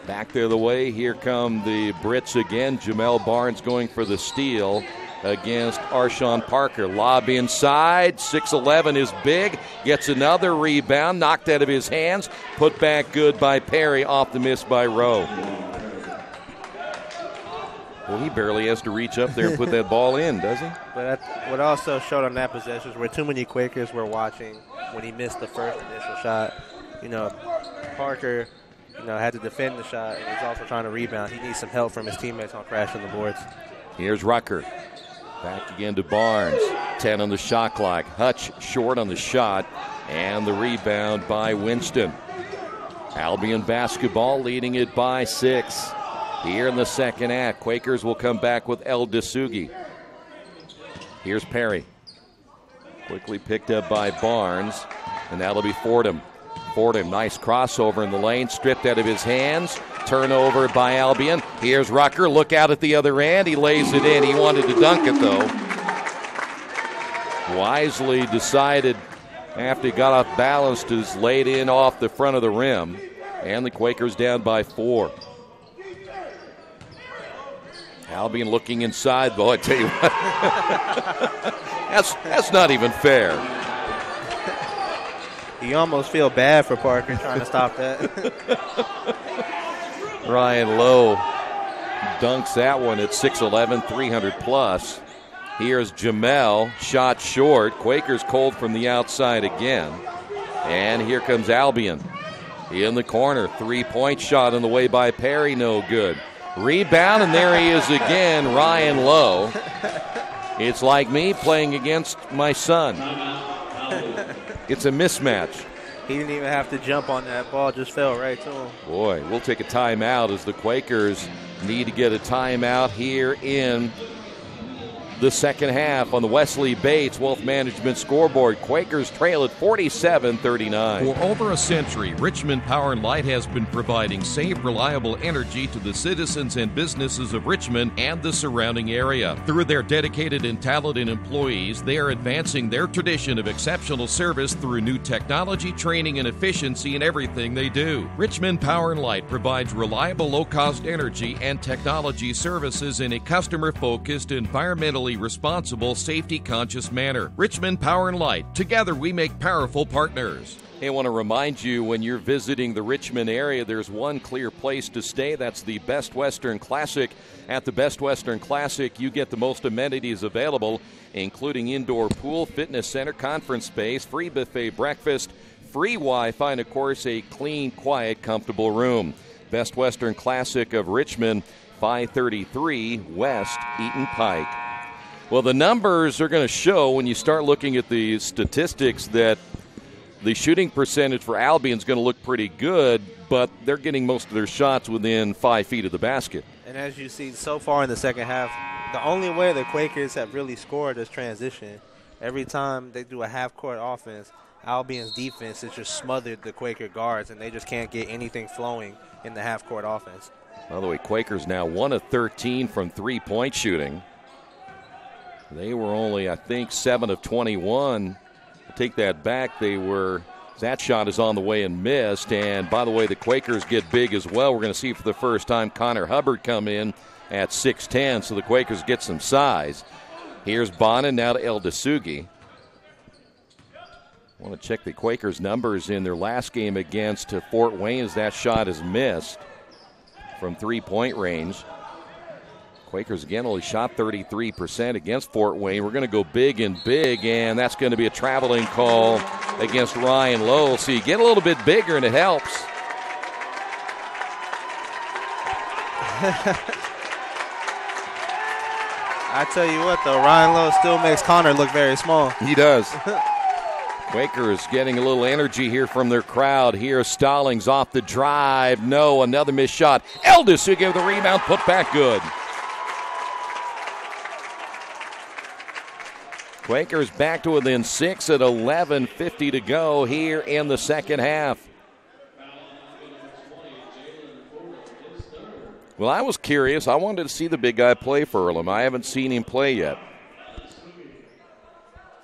Back the other way. Here come the Brits again. Jamel Barnes going for the steal against Arshawn Parker. Lob inside. 6'11 is big. Gets another rebound. Knocked out of his hands. Put back good by Perry. Off the miss by Rowe. Well, he barely has to reach up there and put that ball in, does he? But what also showed on that possession is where too many Quakers were watching when he missed the first initial shot. You know, Parker, had to defend the shot, and he's also trying to rebound. He needs some help from his teammates on crashing the boards. Here's Rucker. Back again to Barnes. 10 on the shot clock. Hutch short on the shot, and the rebound by Winston. Albion basketball leading it by 6. Here in the second half, Quakers will come back with El Dasugi. Here's Perry. Quickly picked up by Barnes, and that'll be Fordham. Fordham, nice crossover in the lane, stripped out of his hands. Turnover by Albion. Here's Rucker. Look out at the other end. He lays it in. He wanted to dunk it, though. Wisely decided after he got off balance to laid in off the front of the rim. And the Quakers down by 4. Albion looking inside. Boy, I tell you what. that's not even fair. You almost feel bad for Parker trying to stop that. Ryan Lowe dunks that one at 6'11", 300 plus. Here's Jamel, shot short. Quakers cold from the outside again. And here comes Albion. In the corner, three-point shot on the way by Perry, no good. Rebound, and there he is again, Ryan Lowe. It's like me playing against my son. It's a mismatch. He didn't even have to jump on that ball, just fell right to him. Boy, we'll take a timeout as the Quakers need to get a timeout here in the second half on the Wesley Bates Wealth Management scoreboard. Quakers trail at 47-39. For over a century, Richmond Power & Light has been providing safe, reliable energy to the citizens and businesses of Richmond and the surrounding area. Through their dedicated and talented employees, they are advancing their tradition of exceptional service through new technology, training, and efficiency in everything they do. Richmond Power & Light provides reliable, low-cost energy and technology services in a customer-focused, environmentally responsible, safety-conscious manner. Richmond Power & Light. Together we make powerful partners. Hey, I want to remind you, when you're visiting the Richmond area, there's one clear place to stay. That's the Best Western Classic. At the Best Western Classic, you get the most amenities available, including indoor pool, fitness center, conference space, free buffet breakfast, free Wi-Fi, and, of course, a clean, quiet, comfortable room. Best Western Classic of Richmond, 533 West Eaton Pike. Well, the numbers are going to show when you start looking at the statistics that the shooting percentage for Albion is going to look pretty good, but they're getting most of their shots within 5 feet of the basket. And as you see so far in the second half, the only way the Quakers have really scored is transition. Every time they do a half-court offense, Albion's defense has just smothered the Quaker guards, and they just can't get anything flowing in the half-court offense. By the way, Quakers now 1 of 13 from three-point shooting. They were only, I think, 7 of 21. I'll take that back. That shot is on the way and missed. And by the way, the Quakers get big as well. We're going to see for the first time Connor Hubbard come in at 6'10", so the Quakers get some size. Here's Bonin now to El Dasugi. I want to check the Quakers' numbers in their last game against Fort Wayne as that shot is missed from three-point range. Quakers again only shot 33% against Fort Wayne. We're going to go big, and that's going to be a traveling call against Ryan Lowe. So you get a little bit bigger, and it helps. I tell you what, though, Ryan Lowe still makes Connor look very small. He does. Quakers getting a little energy here from their crowd. Here's Stallings off the drive. No, another missed shot. Eldis who gave the rebound, put back good. Quakers back to within 6 at 11:50 to go here in the second half. Well, I was curious. I wanted to see the big guy play for Earlham. I haven't seen him play yet.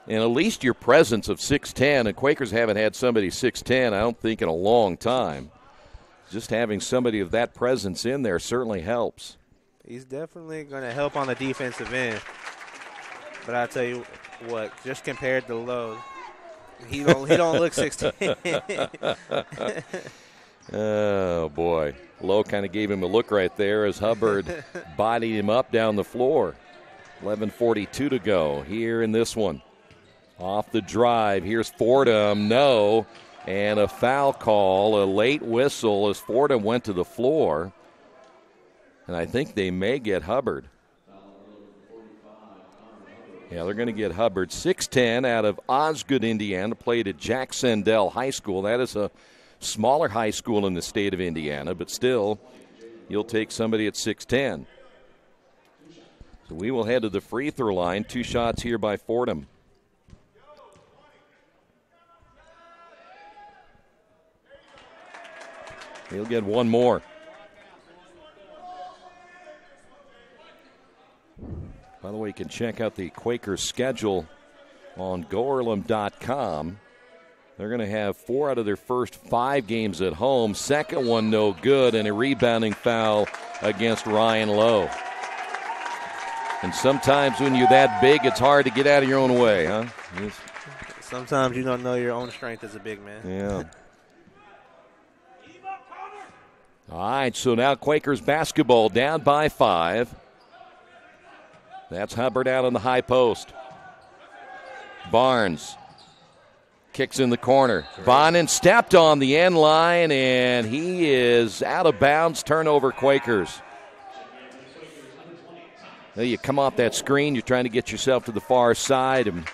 And at least your presence of 6'10", and Quakers haven't had somebody 6'10", I don't think, in a long time. Just having somebody of that presence in there certainly helps. He's definitely going to help on the defensive end. But I tell you what, just compared to Lowe, he don't look 6'10". Oh, boy. Lowe kind of gave him a look right there as Hubbard bodied him up down the floor. 11:42 to go here in this one. Off the drive, here's Fordham, no, and a foul call, a late whistle as Fordham went to the floor. And I think they may get Hubbard. Yeah, they're going to get Hubbard. 6'10", out of Osgood, Indiana, played at Jack Sendell High School. That is a smaller high school in the state of Indiana, but still, you'll take somebody at 6'10". So we will head to the free throw line. 2 shots here by Fordham. He'll get one more. By the way, you can check out the Quakers schedule on GoEarlham.com. They're going to have 4 out of their first 5 games at home. Second one no good, and a rebounding foul against Ryan Lowe. And sometimes when you're that big, it's hard to get out of your own way, huh? Sometimes you don't know your own strength as a big man. Yeah. All right, so now Quakers basketball down by 5. That's Hubbard out on the high post. Barnes kicks in the corner. Bonin stepped on the end line, and he is out of bounds. Turnover, Quakers. Now you come off that screen, you're trying to get yourself to the far side, and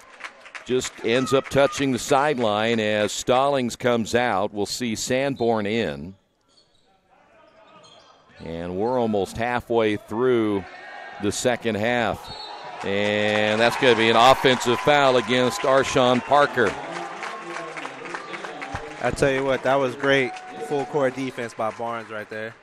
just ends up touching the sideline as Stallings comes out. We'll see Sanborn in. And we're almost halfway through the second half. And that's going to be an offensive foul against Arshawn Parker. I tell you what, that was great full court defense by Barnes right there.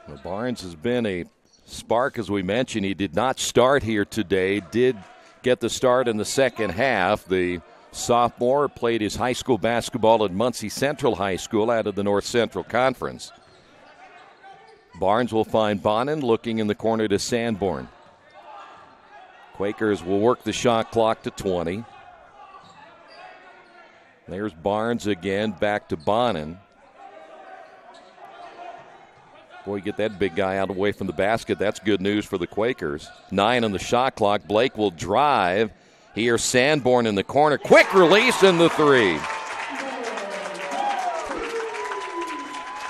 Well, Barnes has been a spark, as we mentioned. He did not start here today, did get the start in the second half. The sophomore played his high school basketball at Muncie Central High School out of the North Central Conference. Barnes will find Bonin looking in the corner to Sanborn. Quakers will work the shot clock to 20. There's Barnes again, back to Bonin. Boy, get that big guy out away from the basket. That's good news for the Quakers. 9 on the shot clock. Blake will drive. Here's Sanborn in the corner. Quick release in the 3.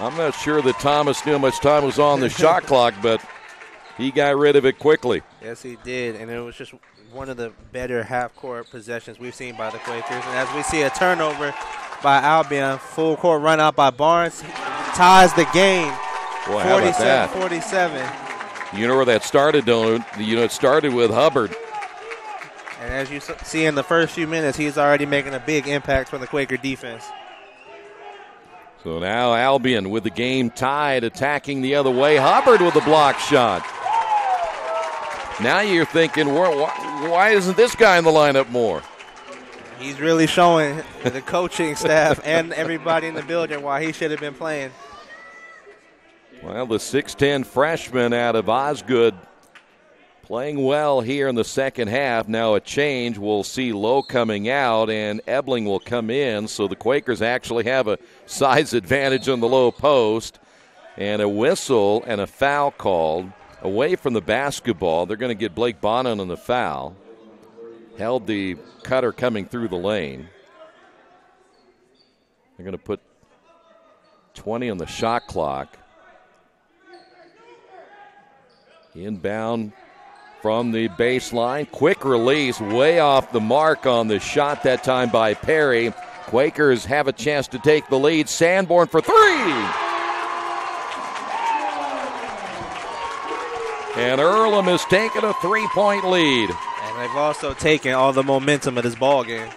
I'm not sure that Thomas knew how much time was on the shot clock, but he got rid of it quickly. Yes, he did, and it was just one of the better half-court possessions we've seen by the Quakers. And as we see a turnover by Albion, full court run out by Barnes, ties the game. Boy, how about that? 47. You know where that started, don't you? It started with Hubbard. And as you see in the first few minutes, he's already making a big impact for the Quaker defense. So now Albion with the game tied, attacking the other way. Hubbard with a block shot. Now you're thinking, why isn't this guy in the lineup more? He's really showing the coaching staff and everybody in the building why he should have been playing. Well, the 6'10 freshman out of Osgood playing well here in the second half. Now a change. We'll see Lowe coming out and Ebling will come in. So the Quakers actually have a size advantage on the low post. And a whistle and a foul called away from the basketball. They're going to get Blake Bonin on the foul. Held the cutter coming through the lane. They're going to put 20 on the shot clock. Inbound from the baseline. Quick release, way off the mark on the shot that time by Perry. Quakers have a chance to take the lead. Sanborn for 3. And Earlham has taken a 3-point lead. And they've also taken all the momentum of this ball game.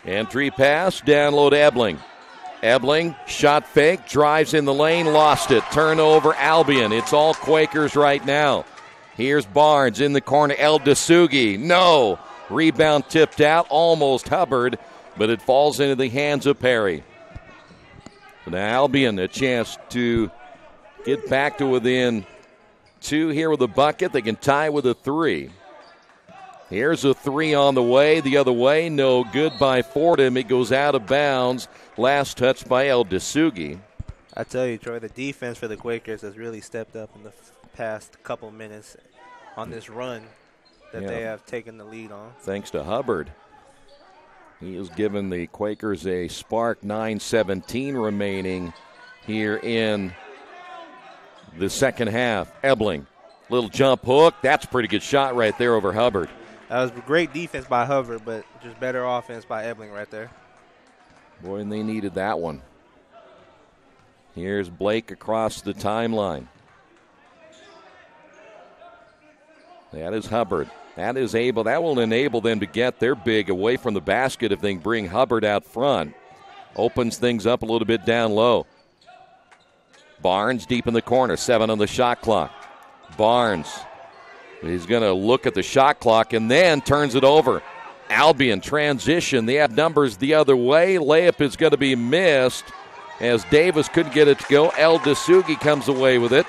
Entry pass, down low to Ebling. Ebling, shot fake, drives in the lane, lost it. Turnover, Albion. It's all Quakers right now. Here's Barnes in the corner. El Dasugi, no. Rebound tipped out, almost Hubbard, but it falls into the hands of Perry. Now Albion a chance to get back to within 2 here with a bucket. They can tie with a 3. Here's a 3 on the way. The other way, no good by Fordham. It goes out of bounds. Last touch by El Dasugi. I tell you, Troy, the defense for the Quakers has really stepped up in the past couple minutes on this run that they have taken the lead on. Thanks to Hubbard. He has given the Quakers a spark. 9:17 remaining here in the second half. Ebling, little jump hook. That's a pretty good shot right there over Hubbard. That was great defense by Hubbard, but just better offense by Ebling right there. Boy, and they needed that one. Here's Blake across the timeline. That is Hubbard. That will enable them to get their big away from the basket if they can bring Hubbard out front. opens things up a little bit down low. Barnes deep in the corner, 7 on the shot clock. Barnes, he's going to look at the shot clock and then turns it over. Albion transition. They have numbers the other way. Layup is going to be missed as Davis couldn't get it to go. El Dasugi comes away with it.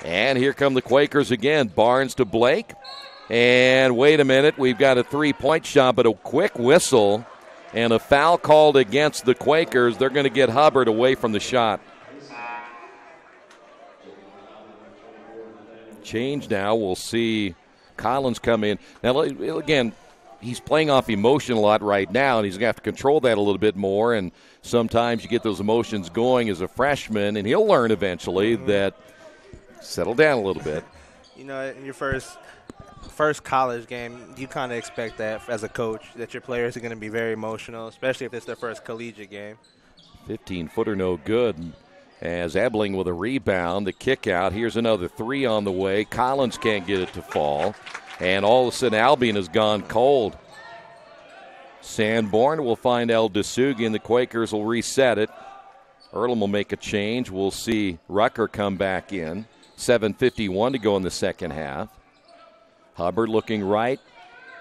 And here come the Quakers again. Barnes to Blake. And wait a minute, we've got a three-point shot, but a quick whistle and a foul called against the Quakers. They're going to get Hubbard away from the shot. Change now. We'll see Collins come in. Now, again, he's playing off emotion a lot right now, and he's going to have to control that a little bit more. And sometimes you get those emotions going as a freshman, and he'll learn eventually that settle down a little bit. You know, in your first college game, you kind of expect that as a coach, that your players are going to be very emotional, especially if it's their first collegiate game. 15-footer no good. As Ebling with a rebound, the kick out. Here's another three on the way. Collins can't get it to fall. And all of a sudden, Albion has gone cold. Sanborn will find El Dasugi, and the Quakers will reset it. Earlham will make a change. We'll see Rucker come back in. 7:51 to go in the second half. Hubbard looking right.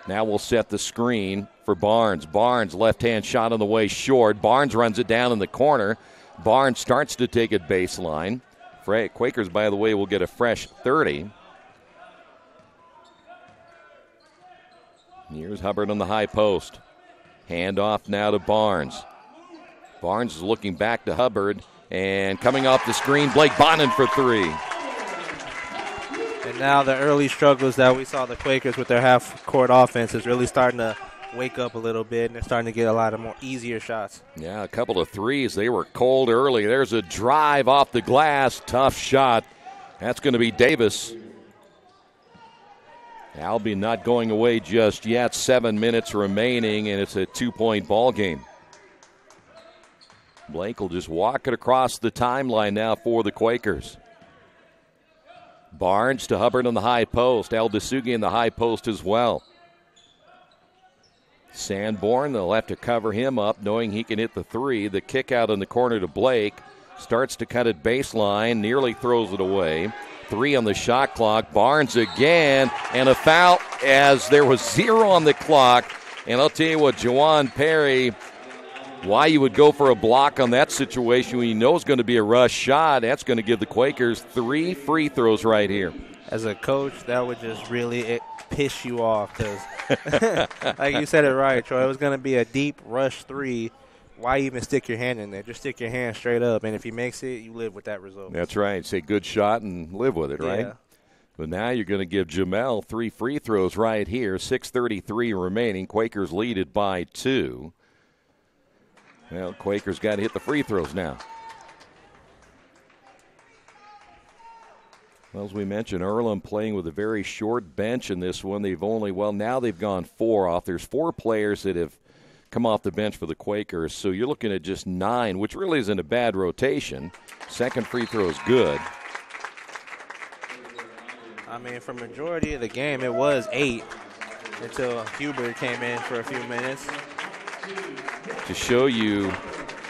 Now we'll set the screen for Barnes. Barnes, left-hand shot on the way short. Barnes runs it down in the corner. Barnes starts to take it baseline. Quakers, by the way, will get a fresh 30. Here's Hubbard on the high post. Hand off now to Barnes. Barnes is looking back to Hubbard. And coming off the screen, Blake Bonin for three. And now the early struggles that we saw the Quakers with their half-court offense is really starting to wake up a little bit, and they're starting to get a lot of more easier shots. Yeah, a couple of threes. They were cold early. There's a drive off the glass. Tough shot. That's going to be Davis. Albion not going away just yet. 7 minutes remaining, and it's a 2-point ball game. Blake will just walk it across the timeline now for the Quakers. Barnes to Hubbard on the high post. El Dasugi in the high post as well. Sanborn, they'll have to cover him up, knowing he can hit the three. The kick out in the corner to Blake. Starts to cut it baseline, nearly throws it away. 3 on the shot clock. Barnes again, and a foul as there was 0 on the clock. And I'll tell you what, Jawan Perry, why you would go for a block on that situation when you know it's going to be a rush shot. That's going to give the Quakers 3 free throws right here. As a coach, that would just really piss you off because, like you said it right, Troy, it was going to be a deep rush 3. Why even stick your hand in there? Just stick your hand straight up, and if he makes it, you live with that result. That's right. Say good shot and live with it, right? Yeah. But now you're going to give Jamel 3 free throws right here. 6:33 remaining. Quakers lead it by 2. Well, Quakers got to hit the free throws now. Well, as we mentioned, Earlham playing with a very short bench in this one. Now they've gone 4 off. There's 4 players that have come off the bench for the Quakers. So you're looking at just 9, which really isn't a bad rotation. Second free throw is good. I mean, for majority of the game, it was 8 until Hubert came in for a few minutes. To show you,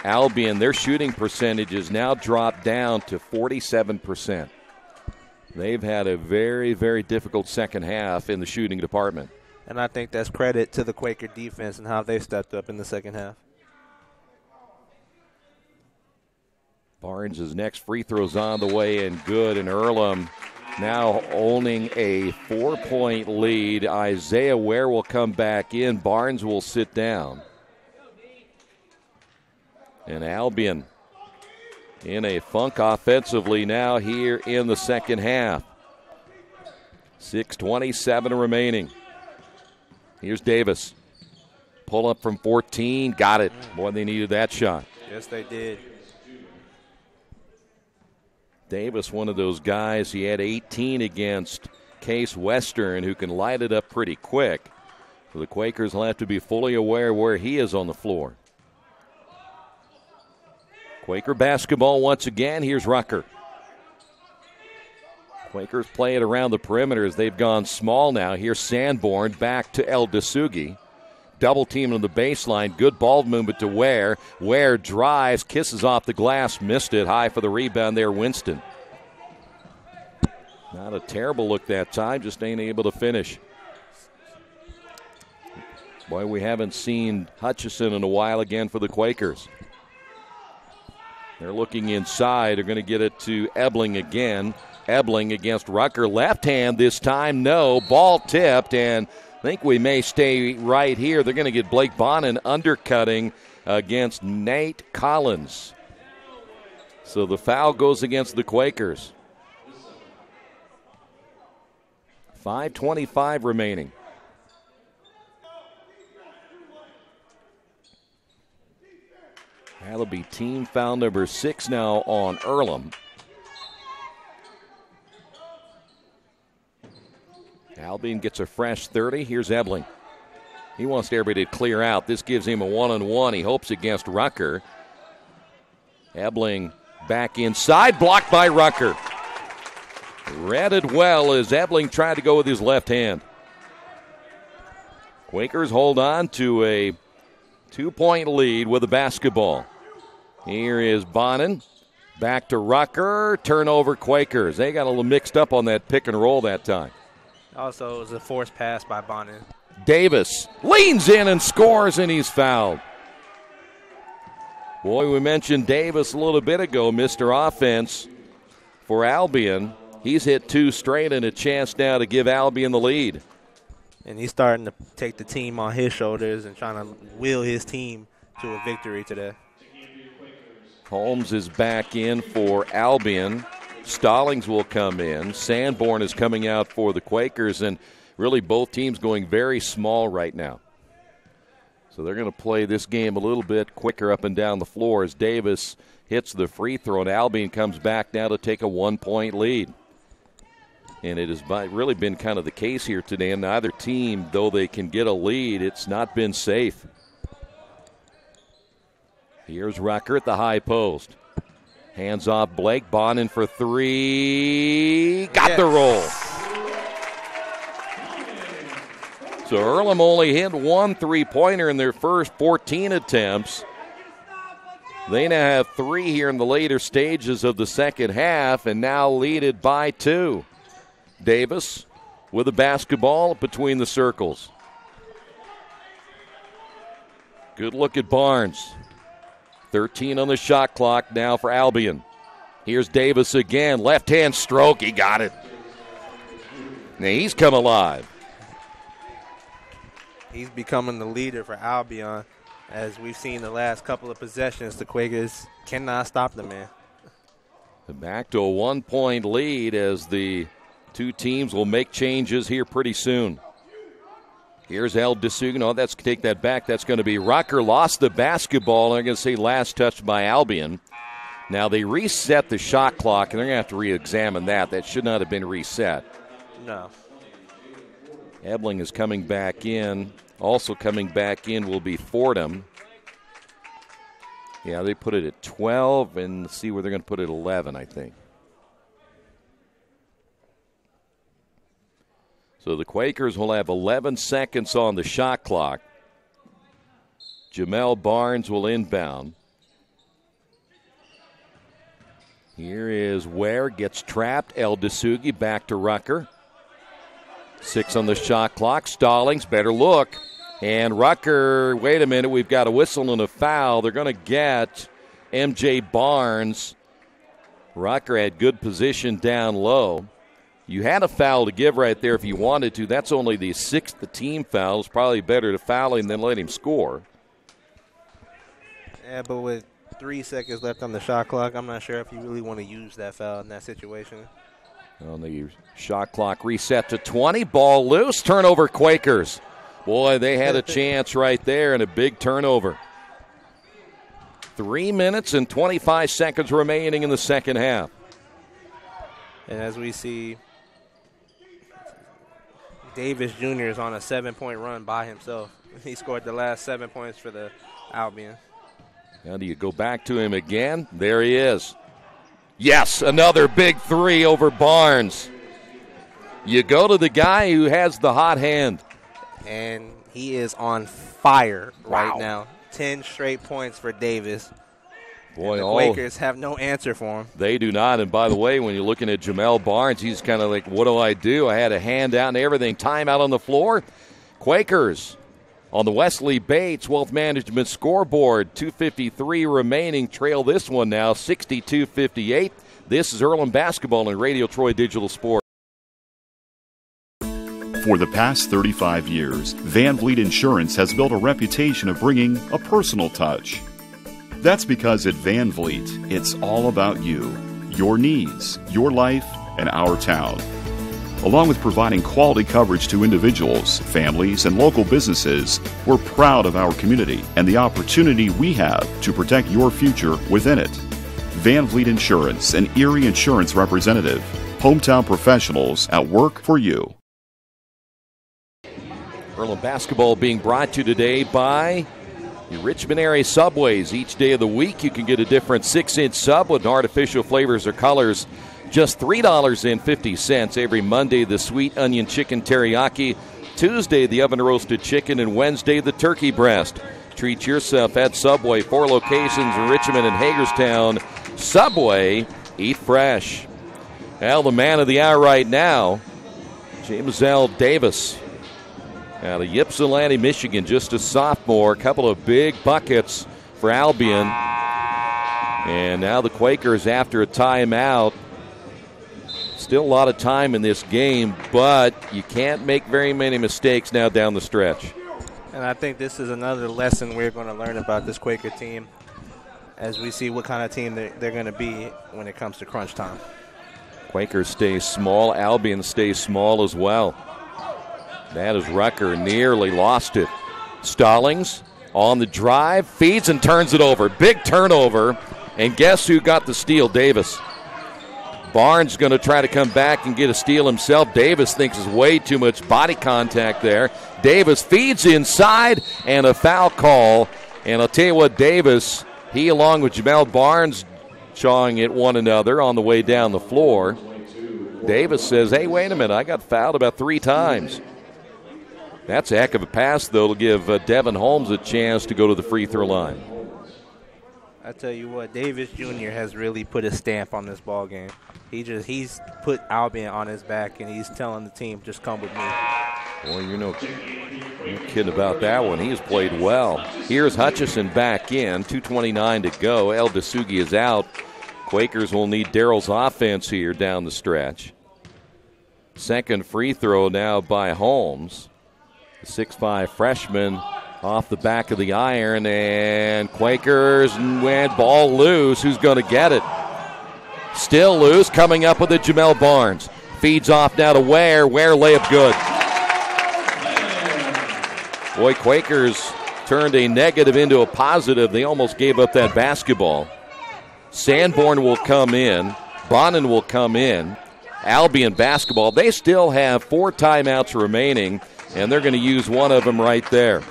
Albion, their shooting percentage is now dropped down to 47%. They've had a very, very difficult second half in the shooting department. And I think that's credit to the Quaker defense and how they stepped up in the second half. Barnes' next free throw's on the way and good, and Earlham now owning a 4-point lead. Isaiah Ware will come back in. Barnes will sit down. And Albion in a funk offensively now here in the second half. 6:27 remaining. Here's Davis. Pull up from 14. Got it. Boy, they needed that shot. Yes, they did. Davis, one of those guys, he had 18 against Case Western, who can light it up pretty quick. So the Quakers will have to be fully aware where he is on the floor. Quaker basketball once again. Here's Rucker. Quakers play it around the perimeter as they've gone small now. Here's Sanborn back to El Dasugi. double team on the baseline. Good ball movement to Ware. Ware drives, kisses off the glass, missed it. High for the rebound there, Winston. Not a terrible look that time, just ain't able to finish. Boy, we haven't seen Hutchison in a while again for the Quakers. They're looking inside. They're going to get it to Ebling again. Ebling against Rucker. Left hand this time, no. Ball tipped, and I think we may stay right here. They're going to get Blake Bonin undercutting against Nate Collins. So the foul goes against the Quakers. 5:25 remaining. That'll be team foul number 6 now on Earlham. Albion gets a fresh 30. Here's Ebling. He wants everybody to clear out. This gives him a one-on-one. He hopes against Rucker. Ebling back inside, blocked by Rucker. Read it well as Ebling tried to go with his left hand. Quakers hold on to a 2-point lead with the basketball. Here is Bonin. Back to Rucker. Turnover Quakers. They got a little mixed up on that pick and roll that time. Also, it was a forced pass by Bonin. Davis leans in and scores, and he's fouled. Boy, we mentioned Davis a little bit ago, Mr. Offense for Albion. He's hit 2 straight and a chance now to give Albion the lead. And he's starting to take the team on his shoulders and trying to will his team to a victory today. Holmes is back in for Albion. Stallings will come in. Sanborn is coming out for the Quakers, and really both teams going very small right now. So they're going to play this game a little bit quicker up and down the floor as Davis hits the free throw, and Albion comes back now to take a 1-point lead. And it has really been kind of the case here today, and neither team, though they can get a lead, it's not been safe. Here's Rucker at the high post. Hands off Blake. Bonin for 3. Got the roll. So Earlham only hit 1 3-pointer in their first 14 attempts. They now have 3 here in the later stages of the second half, and now leaded by 2. Davis with the basketball between the circles. Good look at Barnes. 13 on the shot clock now for Albion. Here's Davis again. Left-hand stroke. He got it. Now he's come alive. He's becoming the leader for Albion. As we've seen the last couple of possessions, the Quakers cannot stop the man. Back to a 1-point lead as the two teams will make changes here pretty soon. Here's El DeSugo. No, that's take that back. That's going to be Rucker. Lost the basketball. I'm going to say last touch by Albion. Now they reset the shot clock, and they're going to have to re-examine that. That should not have been reset. No. Ebling is coming back in. Also coming back in will be Fordham. Yeah, they put it at 12, and see where they're going to put it at 11, I think. So the Quakers will have 11 seconds on the shot clock. Jamel Barnes will inbound. Here is Ware, gets trapped. El DeSugo back to Rucker. 6 on the shot clock. Stallings, better look. And Rucker, wait a minute, we've got a whistle and a foul. They're going to get M.J. Barnes. Rucker had good position down low. You had a foul to give right there if you wanted to. That's only the 6th team foul. It's probably better to foul him than let him score. Yeah, but with 3 seconds left on the shot clock, I'm not sure if you really want to use that foul in that situation. Well, the shot clock reset to 20. Ball loose. Turnover Quakers. Boy, they had a chance right there and a big turnover. 3 minutes and 25 seconds remaining in the second half. And as we see, Davis Jr. is on a 7-point run by himself. He scored the last 7 points for the Albion. Now do you go back to him again? There he is. Yes, another big 3 over Barnes. You go to the guy who has the hot hand. And He is on fire right Wow. now. 10 straight points for Davis. Boy, the Quakers have no answer for him. They do not. And by the way, when you're looking at Jamel Barnes, he's kind of like, what do? I had a hand out and everything. Timeout on the floor. Quakers on the Wesley Bates Wealth Management scoreboard. 2:53 remaining. Trail this one now, 62-58. This is Earlham basketball and Radio Troy Digital Sports. For the past 35 years, Van Vliet Insurance has built a reputation of bringing a personal touch. That's because at Van Vliet, it's all about you, your needs, your life, and our town. Along with providing quality coverage to individuals, families, and local businesses, we're proud of our community and the opportunity we have to protect your future within it. Van Vliet Insurance, an Erie Insurance representative. Hometown professionals at work for you. Earlham basketball being brought to you today by the Richmond area Subways. Each day of the week you can get a different 6-inch sub with artificial flavors or colors. Just $3.50 every Monday, the sweet onion chicken teriyaki. Tuesday, the oven roasted chicken. And Wednesday, the turkey breast. Treat yourself at Subway. 4 locations in Richmond and Hagerstown. Subway, eat fresh. Well, the man of the hour right now, James L. Davis. Out of Ypsilanti, Michigan, just a sophomore. A couple of big buckets for Albion. And now the Quakers after a timeout. Still a lot of time in this game, but you can't make very many mistakes now down the stretch. And I think this is another lesson we're going to learn about this Quaker team as we see what kind of team they're going to be when it comes to crunch time. Quakers stay small. Albion stays small as well. That is Rucker, nearly lost it. Stallings on the drive, feeds and turns it over. Big turnover, and guess who got the steal? Davis. Barnes going to try to come back and get a steal himself. Davis thinks there's way too much body contact there. Davis feeds inside, and a foul call. And I'll tell you what, Davis, he along with Jamel Barnes jawing at one another on the way down the floor. Davis says, hey, wait a minute, I got fouled about 3 times. That's a heck of a pass, though, to give Devin Holmes a chance to go to the free throw line. I tell you what, Davis Jr. has really put a stamp on this ball game. He's put Albion on his back, and he's telling the team, just come with me. Boy, you're no kidding about that one. He has played well. Here's Hutchison back in, 2:29 to go. El Dasugi is out. Quakers will need Darrell's offense here down the stretch. Second free throw now by Holmes. The 6'5 freshman off the back of the iron, and Quakers went ball loose. Who's going to get it? Still loose, coming up with it, Jamel Barnes. Feeds off now to Ware. Ware layup good. Boy, Quakers turned a negative into a positive. They almost gave up that basketball. Sanborn will come in. Bonin will come in. Albion basketball. They still have 4 timeouts remaining, and they're going to use one of them right there.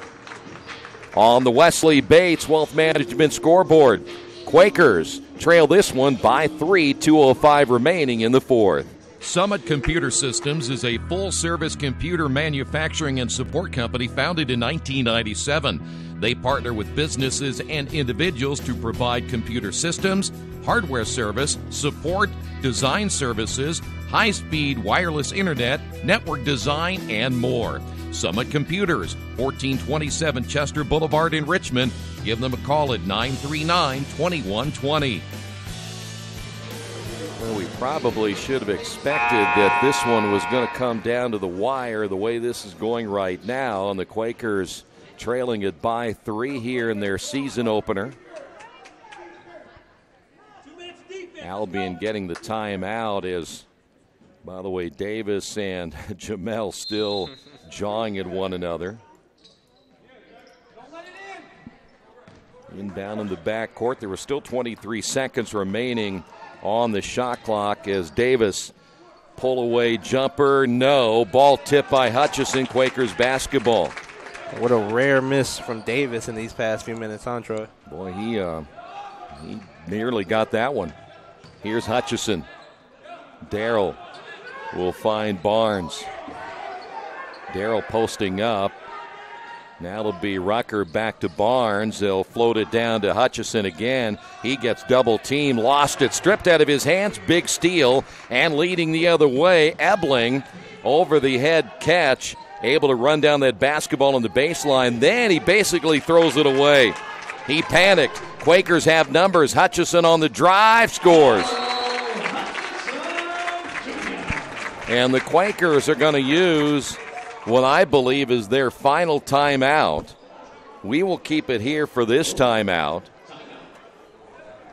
On the Wesley Bates Wealth Management scoreboard, Quakers trail this one by 3, 2:05 remaining in the fourth. Summit Computer Systems is a full-service computer manufacturing and support company founded in 1997. They partner with businesses and individuals to provide computer systems, hardware service, support, design services, high-speed wireless internet, network design, and more. Summit Computers, 1427 Chester Boulevard in Richmond. Give them a call at 939-2120. Well, we probably should have expected that this one was going to come down to the wire the way this is going right now, and the Quakers trailing it by 3 here in their season opener. Albion getting the timeout is, by the way, Davis and Jamel still jawing at one another. Inbound in the backcourt. There were still 23 seconds remaining on the shot clock as Davis pull away jumper. No. Ball tipped by Hutchison. Quakers basketball. What a rare miss from Davis in these past few minutes, huh, Troy? Boy, he nearly got that one. Here's Hutchison. Darrell will find Barnes. Darrell posting up. Now it'll be Rucker back to Barnes. They'll float it down to Hutchison again. He gets double teamed, lost it, stripped out of his hands. Big steal, and leading the other way, Ebling over the head catch, able to run down that basketball on the baseline. Then he basically throws it away. He panicked. Quakers have numbers. Hutchison on the drive, scores. And the Quakers are going to use what I believe is their final timeout. We will keep it here for this timeout.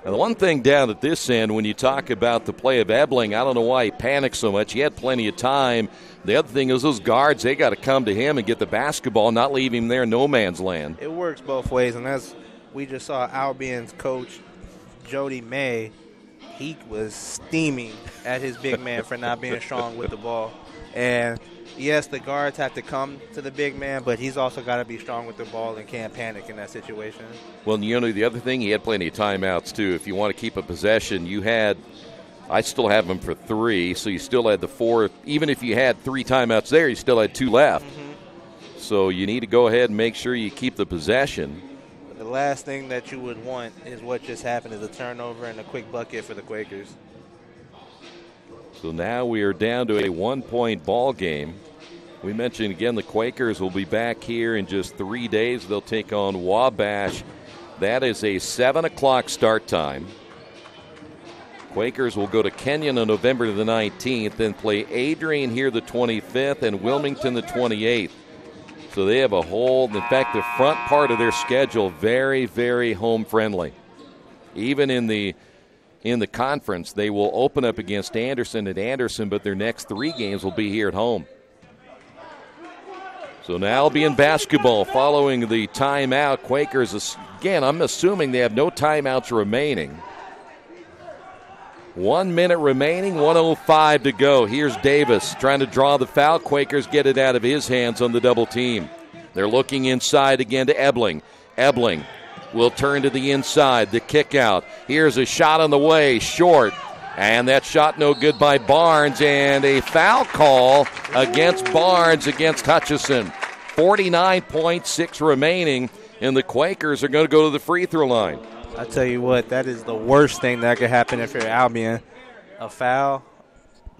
And the one thing down at this end, when you talk about the play of Ebling, I don't know why he panicked so much. He had plenty of time. The other thing is those guards, they got to come to him and get the basketball, not leave him there in no man's land. It works both ways, and as we just saw Albion's coach, Jody May, he was steaming at his big man for not being strong with the ball. And yes, the guards have to come to the big man, but he's also got to be strong with the ball and can't panic in that situation. Well, the other thing, he had plenty of timeouts, too. If you want to keep a possession, I still have him for 3, so you still had the 4. Even if you had 3 timeouts there, you still had 2 left. Mm-hmm. So you need to go ahead and make sure you keep the possession. The last thing that you would want is what just happened, is a turnover and a quick bucket for the Quakers. So now we are down to a 1-point ball game. We mentioned again the Quakers will be back here in just 3 days. They'll take on Wabash. That is a 7 o'clock start time. Quakers will go to Kenyon on November the 19th, then play Adrian here the 25th and Wilmington the 28th. So they have a hold. In fact, the front part of their schedule very, very home friendly. Even in the conference, they will open up against Anderson at Anderson, but their next 3 games will be here at home. So now Albion basketball following the timeout. Quakers, again, I'm assuming they have no timeouts remaining. 1 minute remaining, 1:05 to go. Here's Davis trying to draw the foul. Quakers get it out of his hands on the double team. They're looking inside again to Ebling. Ebling will turn to the inside, the kick out. Here's a shot on the way, short. And that shot no good by Barnes, and a foul call against Barnes against Hutchison. 49.6 remaining, and the Quakers are going to go to the free throw line. I tell you what, that is the worst thing that could happen if you're Albion. A foul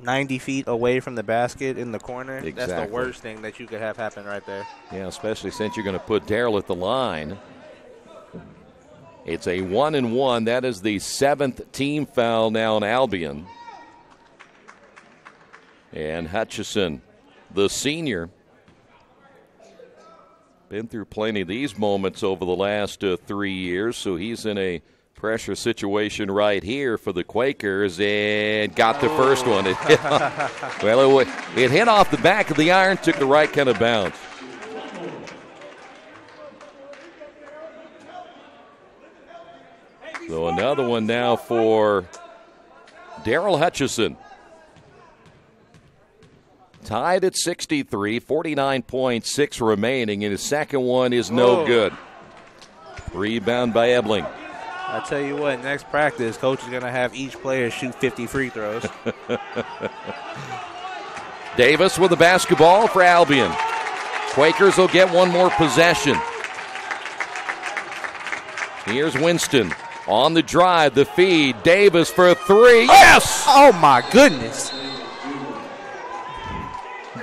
90 feet away from the basket in the corner. Exactly. That's the worst thing that you could have happen right there. Yeah, especially since you're going to put Darrell at the line. It's a 1-and-1. That is the 7th team foul now in Albion. And Hutchison, the senior, been through plenty of these moments over the last 3 years, so he's in a pressure situation right here for the Quakers, and got the first one. It hit it hit off the back of the iron, took the right kind of bounce. So another one now for Darrell Hutchison. Tied at 63, 49.6 remaining, and his second one is no good. Rebound by Ebling. I tell you what, next practice, coach is going to have each player shoot 50 free throws. Davis with the basketball for Albion. Quakers will get one more possession. Here's Winston on the drive, the feed. Davis for 3. Yes! Oh, my goodness.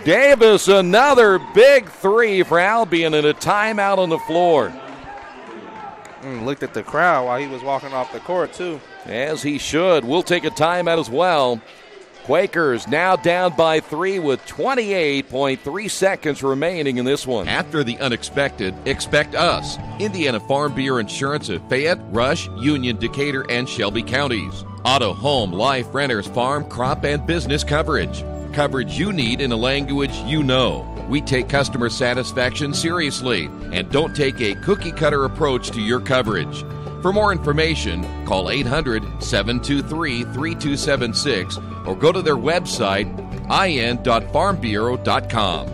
Davis, another big 3 for Albion, and a timeout on the floor. Looked at the crowd while he was walking off the court, too. As he should. We'll take a timeout as well. Quakers now down by 3 with 28.3 seconds remaining in this one. After the unexpected, expect us. Indiana Farm Bureau Insurance of Fayette, Rush, Union, Decatur, and Shelby counties. Auto, home, life, renters, farm, crop, and business coverage. Coverage you need in a language you know. We take customer satisfaction seriously and don't take a cookie-cutter approach to your coverage. For more information, call 800-723-3276 or go to their website, in.farmbureau.com.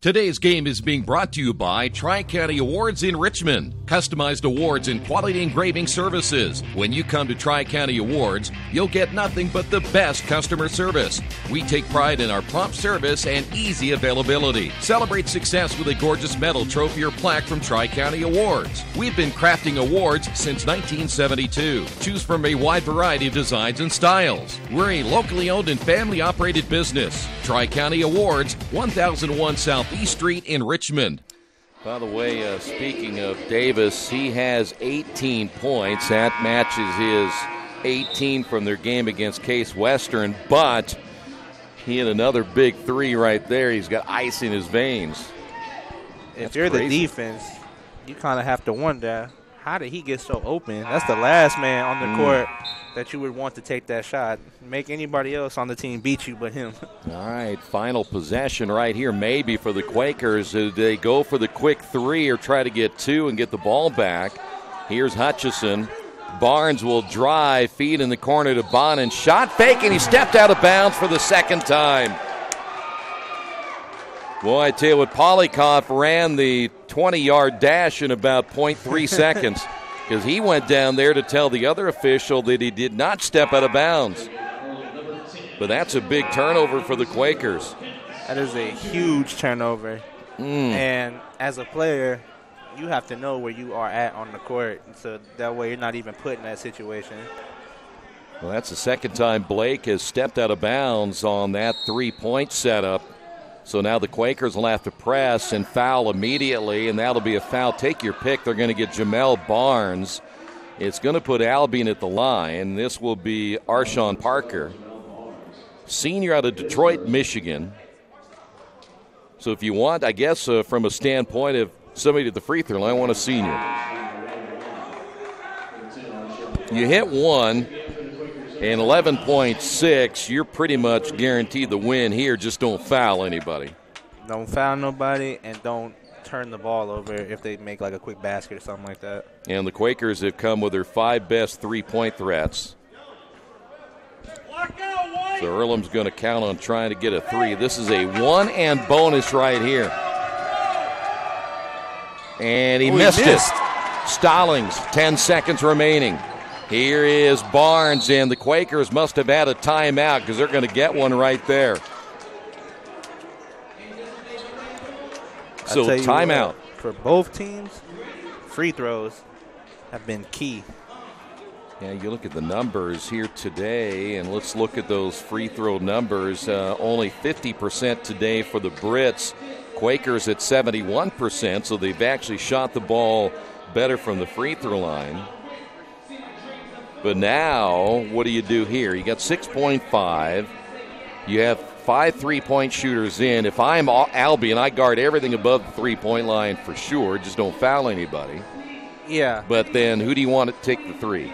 Today's game is being brought to you by Tri-County Awards in Richmond. Customized awards and quality engraving services. When you come to Tri-County Awards, you'll get nothing but the best customer service. We take pride in our prompt service and easy availability. Celebrate success with a gorgeous medal, trophy, or plaque from Tri-County Awards. We've been crafting awards since 1972. Choose from a wide variety of designs and styles. We're a locally owned and family-operated business. Tri-County Awards, 1001 South East Street in Richmond. By the way, speaking of Davis, he has 18 points. That matches his 18 from their game against Case Western, but he had another big three right there. He's got ice in his veins. If you're the defense, you kind of have to wonder, how did he get so open? That's the last man on the court that you would want to take that shot. Make anybody else on the team beat you but him. All right, final possession right here maybe for the Quakers. Do they go for the quick three or try to get two and get the ball back? Here's Hutchison. Barnes will drive, feed in the corner to Bonin. Shot fake, and he stepped out of bounds for the second time. Boy, I tell you what, Polikoff ran the 20-yard dash in about 0.3 seconds. Because he went down there to tell the other official that he did not step out of bounds. But that's a big turnover for the Quakers. That is a huge turnover. And as a player, you have to know where you are at on the court. So that way you're not even put in that situation. Well, that's the second time Blake has stepped out of bounds on that three-point setup. So now the Quakers will have to press and foul immediately, and that'll be a foul. Take your pick. They're going to get Jamel Barnes. It's going to put Albion at the line. This will be Arshawn Parker, senior out of Detroit, Michigan. So if you want, I guess, from a standpoint of somebody at the free throw line, I want a senior. You hit one. And 11.6, you're pretty much guaranteed the win here. Just don't foul anybody. Don't foul nobody, and don't turn the ball over if they make like a quick basket or something like that. And the Quakers have come with their 5 best three-point threats. So Earlham's going to count on trying to get a three. This is a one and bonus right here. And he missed it. Stallings, 10 seconds remaining. Here is Barnes, and the Quakers must have had a timeout because they're going to get one right there. So timeout. For both teams, free throws have been key. Yeah, you look at the numbers here today, and let's look at those free throw numbers. Only 50% today for the Brits. Quakers at 71%, so they've actually shot the ball better from the free throw line. But now, what do you do here? You got 6.5. You have 5 three-point shooters in. If I'm Albion, I guard everything above the three-point line for sure. Just don't foul anybody. Yeah. But then who do you want to take the three?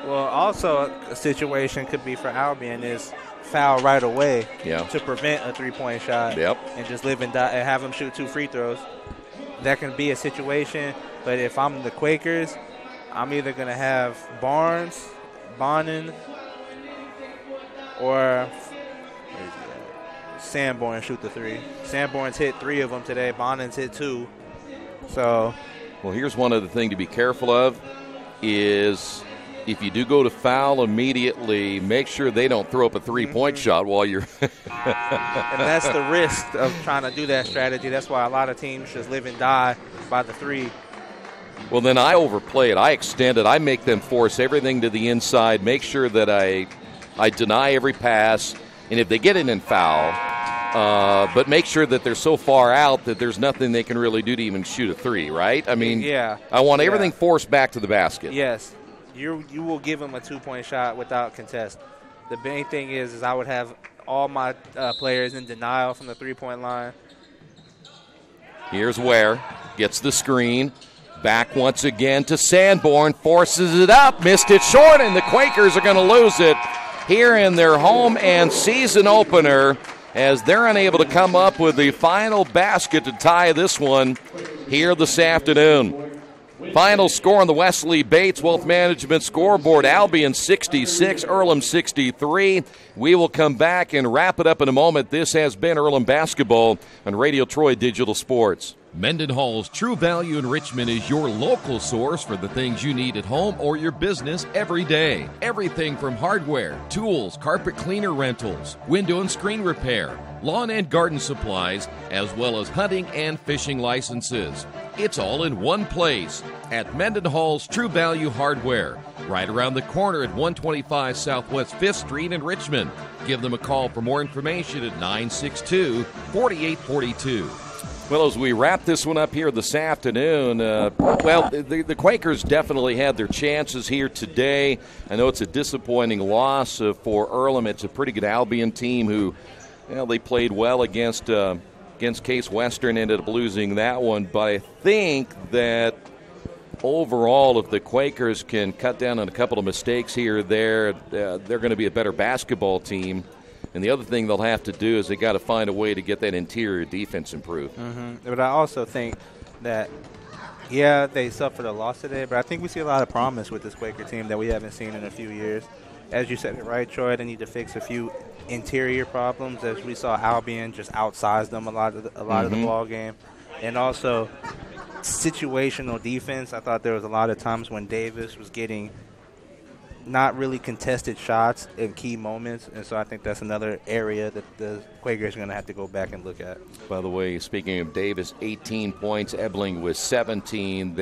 Well, also a situation could be for Albion is foul right away to prevent a three-point shot and just live and die and have them shoot 2 free throws. That can be a situation. But if I'm the Quakers, I'm either going to have Barnes, Bonin, or Sanborn shoot the three. Sanborn's hit 3 of them today. Bonin's hit 2. So, well, here's one other thing to be careful of is if you do go to foul immediately, make sure they don't throw up a three-point shot while you're and that's the risk of trying to do that strategy. That's why a lot of teams just live and die by the three. Well, then I overplay it. I extend it. I make them force everything to the inside, make sure that I deny every pass, and if they get it in foul, but make sure that they're so far out that there's nothing they can really do to even shoot a three, right? I mean, I want everything forced back to the basket. Yes. You will give them a 2-point shot without contest. The main thing is I would have all my players in denial from the three-point line. Here's Ware. Gets the screen. Back once again to Sanborn. Forces it up. Missed it short, and the Quakers are going to lose it here in their home and season opener as they're unable to come up with the final basket to tie this one here this afternoon. Final score on the Wesley Bates Wealth Management scoreboard, Albion 66, Earlham 63. We will come back and wrap it up in a moment. This has been Earlham Basketball on Radio Troy Digital Sports. Mendenhall's True Value in Richmond is your local source for the things you need at home or your business every day. Everything from hardware, tools, carpet cleaner rentals, window and screen repair, lawn and garden supplies, as well as hunting and fishing licenses. It's all in one place at Mendenhall's True Value Hardware, right around the corner at 125 Southwest 5th Street in Richmond. Give them a call for more information at 962-4842. Well, as we wrap this one up here this afternoon, the Quakers definitely had their chances here today. I know it's a disappointing loss for Earlham. It's a pretty good Albion team who, they played well against Case Western, ended up losing that one. But I think that overall, if the Quakers can cut down on a couple of mistakes here or there, they're going to be a better basketball team. And the other thing they'll have to do is they got to find a way to get that interior defense improved. Mm-hmm. But I also think that, they suffered a loss today, but I think we see a lot of promise with this Quaker team that we haven't seen in a few years. As you said it right, Troy, they need to fix a few interior problems, as we saw Albion just outsize them a lot of the ball game. And also situational defense. I thought there was a lot of times when Davis was getting not really contested shots in key moments, and so I think that's another area that the Quakers are going to have to go back and look at. By the way, speaking of Davis, 18 points, Ebling with 17.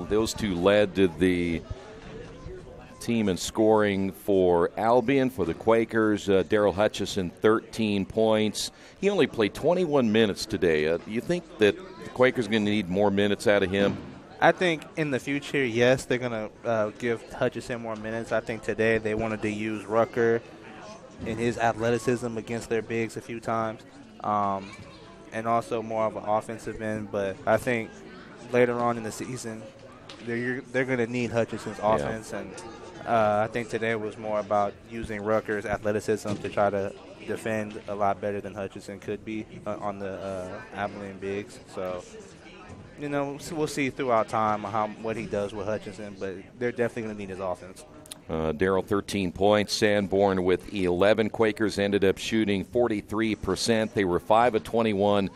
Those two led to the team in scoring for Albion. For the Quakers, Daryl Hutchison, 13 points. He only played 21 minutes today. Do you think that the Quakers are going to need more minutes out of him? I think in the future, yes, they're going to give Hutchison more minutes. I think today they wanted to use Rucker and his athleticism against their bigs a few times, and also more of an offensive end. But I think later on in the season, they're going to need Hutchison's offense. And I think today was more about using Rucker's athleticism to try to defend a lot better than Hutchison could be on the Abilene bigs. So, we'll see throughout time what he does with Hutchinson, but they're definitely going to need his offense. Darryl, 13 points. Sanborn with 11. Quakers ended up shooting 43%. They were 5 of 21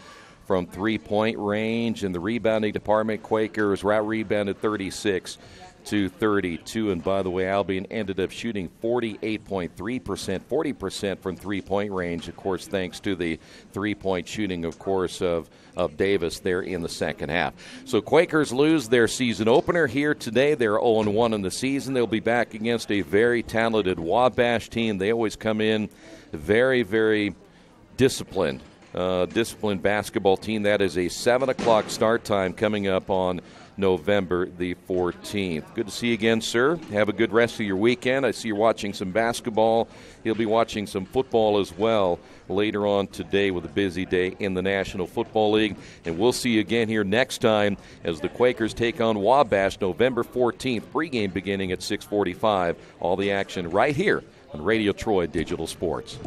from three-point range. In the rebounding department, Quakers out-rebounded 36 to 32. And by the way, Albion ended up shooting 48.3%, 40% from three-point range, of course, thanks to the three-point shooting, of course, of Davis there in the second half. So Quakers lose their season opener here today. They're 0-1 in the season. They'll be back against a very talented Wabash team. They always come in very, very disciplined basketball team. That is a 7 o'clock start time coming up on November the 14th. Good to see you again, sir. Have a good rest of your weekend. I see you're watching some basketball. He'll be watching some football as well later on today with a busy day in the National Football League. And we'll see you again here next time as the Quakers take on Wabash November 14th. Pregame beginning at 6:45. All the action right here on Radio Troy Digital Sports.